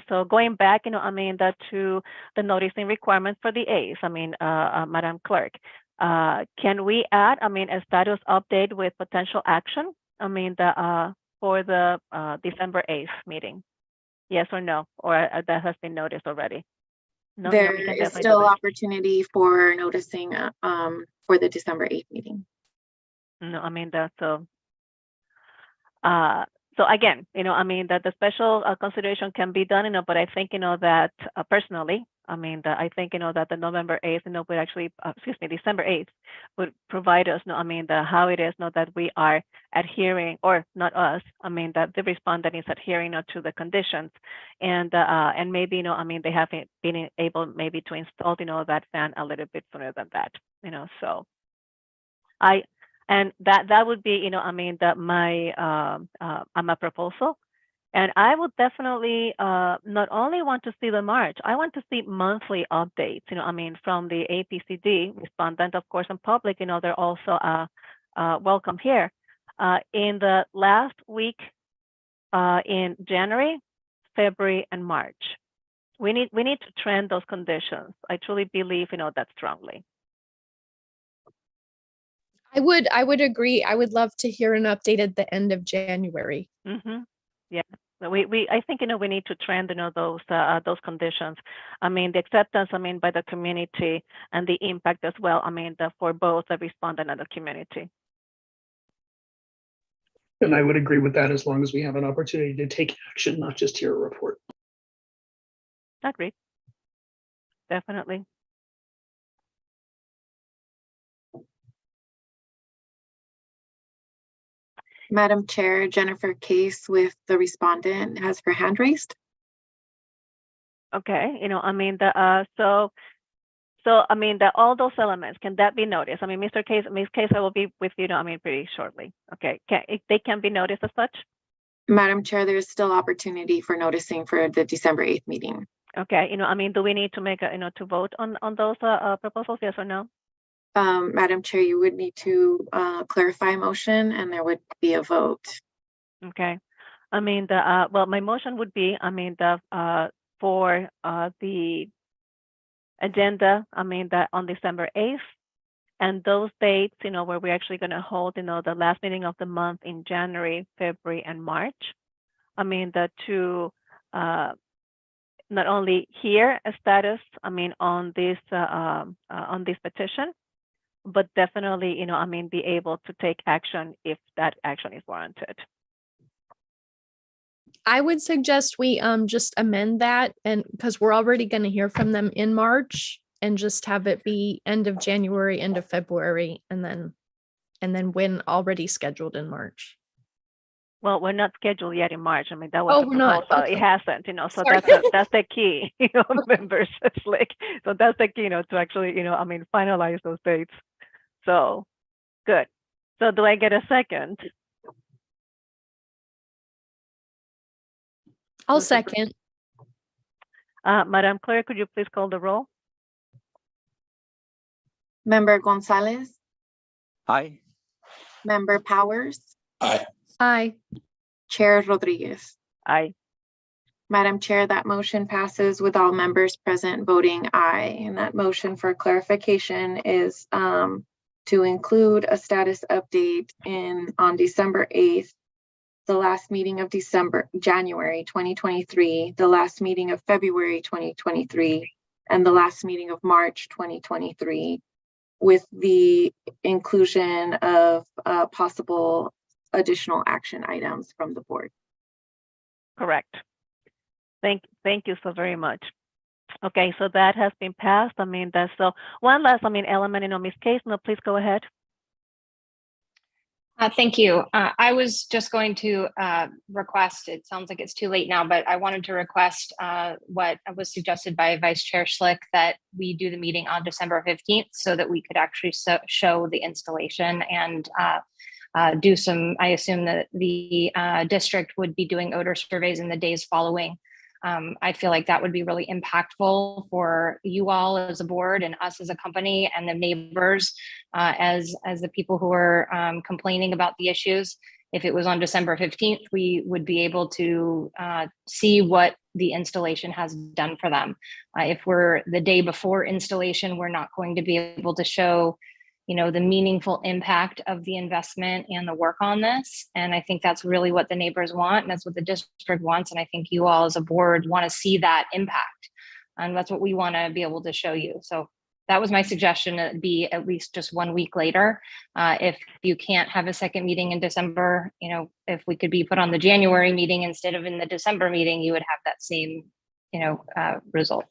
So going back, to the noticing requirements for the A's, Madam Clerk, can we add, a status update with potential action, for the December 8th meeting? Yes or no? Or that has been noticed already? No, there is still opportunity for noticing for the December 8th meeting. No, so again, that the special consideration can be done, but I think, that personally, that I think, that the November 8th, would actually, December 8th would provide us, how it is, that we are adhering, or not us, that the respondent is adhering to the conditions, and maybe, they haven't been able maybe to install, that fan a little bit sooner than that, so and that would be, my proposal. And I would definitely not only want to see the March, I want to see monthly updates, from the APCD respondent, of course, and public, they're also welcome here. In the last week in January, February, and March, we need to trend those conditions. I truly believe, that strongly. I would agree. I would love to hear an update at the end of January. Yeah, I think, we need to trend, those conditions. The acceptance, by the community, and the impact as well, for both the respondent and the community. And I would agree with that, as long as we have an opportunity to take action, not just hear a report. Agreed. Definitely. Madam Chair, Jennifer Case with the respondent has her hand raised. Okay, all those elements, can that be noticed? Ms. Case, I will be with you, pretty shortly. Okay, they can be noticed as such? Madam Chair, there's still opportunity for noticing for the December 8th meeting. Okay, do we need to make to vote on those proposals, yes or no? Madam Chair, you would need to clarify a motion, and there would be a vote. Okay. I mean, well, my motion would be, I mean, for the agenda, I mean, that on December 8th, and those dates, where we're actually going to hold, the last meeting of the month in January, February, and March. I mean, to not only hear a status, I mean, on this petition, but definitely, I mean, be able to take action if that action is warranted. I would suggest we just amend that, and because we're already going to hear from them in March, and just have it be end of January, end of February, and then when already scheduled in March. Well, we're not scheduled yet in March. I mean, that was Oh, the we're not. proposal. Okay. It hasn't, so Sorry. that's the key, members. It's like, so that's the key, to actually, I mean, finalize those dates. So good. So do I get a second? I'll second. Madam Clerk, could you please call the roll? Member Gonzalez, Aye. Member Powers, Aye. Aye. Chair Rodriguez. Aye. Madam Chair, that motion passes with all members present voting aye. And that motion for clarification is to include a status update on December 8th, the last meeting of January 2023, the last meeting of February 2023, and the last meeting of March 2023, with the inclusion of possible additional action items from the board. Correct. Thank you so very much. Okay, so that has been passed. I mean, that's so one last, element, Ms. Case, please go ahead. Thank you. I was just going to request, it sounds like it's too late now, but I wanted to request what was suggested by Vice Chair Schlick, that we do the meeting on December 15th so that we could actually show the installation and do some, I assume that the district would be doing odor surveys in the days following. I feel like that would be really impactful for you all as a board and us as a company and the neighbors as the people who are complaining about the issues. If it was on December 15th, we would be able to see what the installation has done for them. If we're the day before installation, we're not going to be able to show the meaningful impact of the investment and the work on this. And I think that's really what the neighbors want. And that's what the district wants. And I think you all as a board want to see that impact. And that's what we want to be able to show you. So that was my suggestion, to be at least just 1 week later. If you can't have a second meeting in December, if we could be put on the January meeting instead of in the December meeting, you would have that same, result.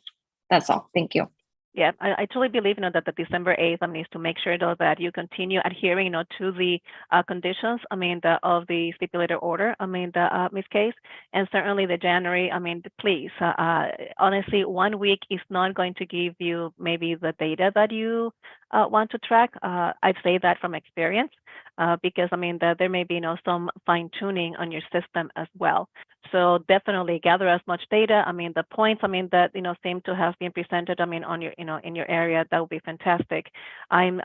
That's all. Thank you. Yeah, I truly believe that the December 8th needs to make sure though that you continue adhering to the conditions of the stipulated order Ms. Case, and certainly the January please honestly 1 week is not going to give you maybe the data that you want to track. I'd say that from experience because there may be some fine-tuning on your system as well. So definitely gather as much data. The points that seem to have been presented on your in your area, that would be fantastic. I'm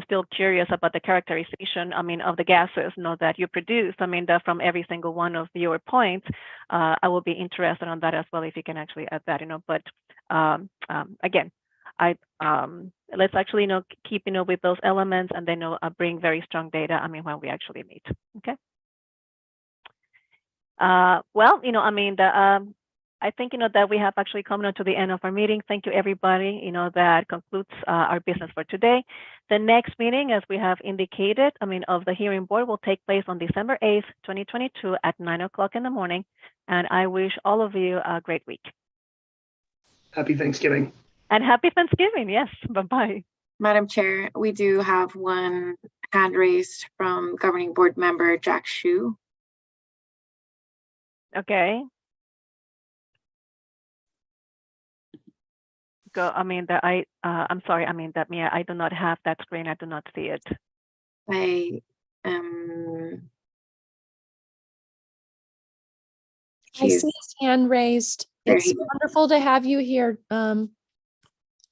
still curious about the characterization of the gases that you produce from every single one of your points. I will be interested on that as well if you can actually add that. But again, let's actually keep with those elements and then bring very strong data when we actually meet. Okay. Well, I think that we have actually come to the end of our meeting. Thank you, everybody. That concludes our business for today. The next meeting, as we have indicated, of the hearing board will take place on December 8th, 2022 at 9 o'clock in the morning. And I wish all of you a great week. Happy Thanksgiving. And happy Thanksgiving. Yes. Bye-bye. Madam Chair, we do have one hand raised from governing board member Jack Shu. Okay. Go. I'm sorry. Mia, I do not have that screen. I do not see it. I see his hand raised. It's wonderful to have you here,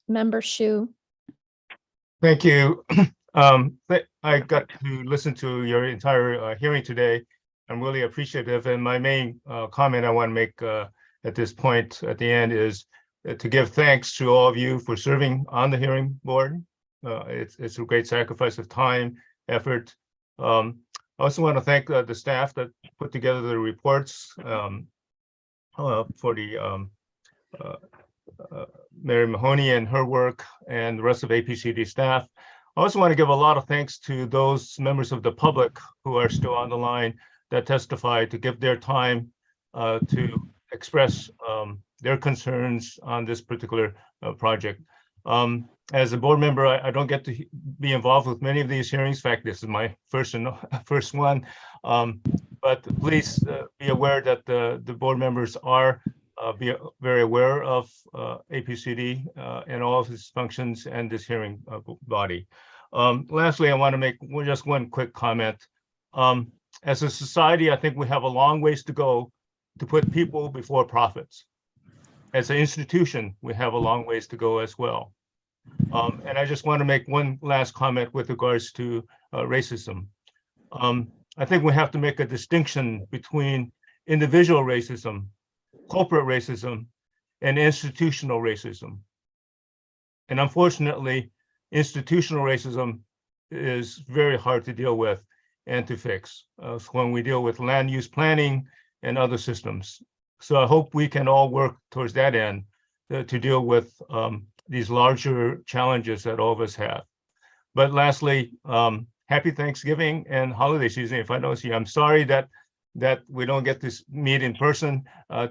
Member Shu. Thank you. I got to listen to your entire hearing today, I'm really appreciative. And my main comment I want to make at this point at the end is to give thanks to all of you for serving on the hearing board. It's a great sacrifice of time, effort. I also want to thank the staff that put together the reports for the Mary Mahoney and her work and the rest of APCD staff. I also want to give a lot of thanks to those members of the public who are still on the line that testified to give their time to express their concerns on this particular project. As a board member, I don't get to be involved with many of these hearings. In fact, this is my first one. But please be aware that the board members are be very aware of APCD and all of its functions and this hearing body. Lastly, I want to make just one quick comment. As a society, I think we have a long ways to go to put people before profits. As an institution, we have a long ways to go as well. And I just want to make one last comment with regards to racism. I think we have to make a distinction between individual racism, corporate racism, and institutional racism. And unfortunately, institutional racism is very hard to deal with and to fix when we deal with land use planning and other systems. So I hope we can all work towards that end to deal with these larger challenges that all of us have. But lastly, happy Thanksgiving and holiday season. If I don't see you, I'm sorry that we don't get to meet in person,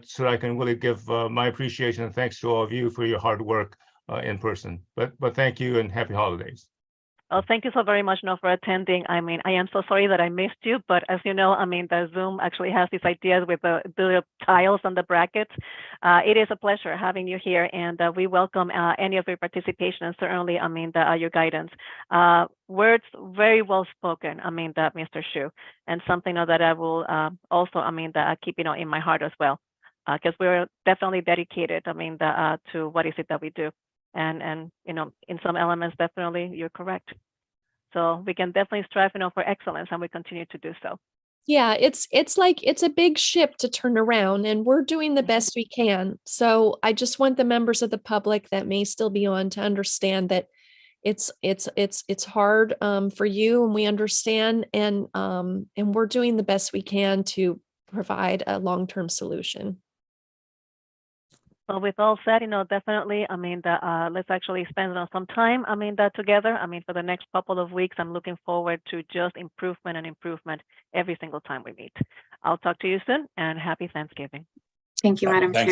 so I can really give my appreciation and thanks to all of you for your hard work in person. But thank you and happy holidays. Oh, thank you so very much, for attending. I mean, I am so sorry that I missed you, but as you know, I mean, the Zoom actually has these ideas with the tiles and the brackets. It is a pleasure having you here, and we welcome any of your participation and certainly, I mean, your guidance. Words very well spoken, I mean, Mr. Shu, and something that I will also, I mean, keep, in my heart as well, because we're definitely dedicated, I mean, to what is it that we do. And in some elements, definitely you're correct. So we can definitely strive, for excellence, and we continue to do so. Yeah, it's like it's a big ship to turn around, and we're doing the best we can. So I just want the members of the public that may still be on to understand that it's hard for you, and we understand, and we're doing the best we can to provide a long-term solution. Well, with all said, definitely, I mean, let's actually spend some time, I mean, together. I mean, for the next couple of weeks, I'm looking forward to just improvement and improvement every single time we meet. I'll talk to you soon, and happy Thanksgiving. Thank you, Madam Chair.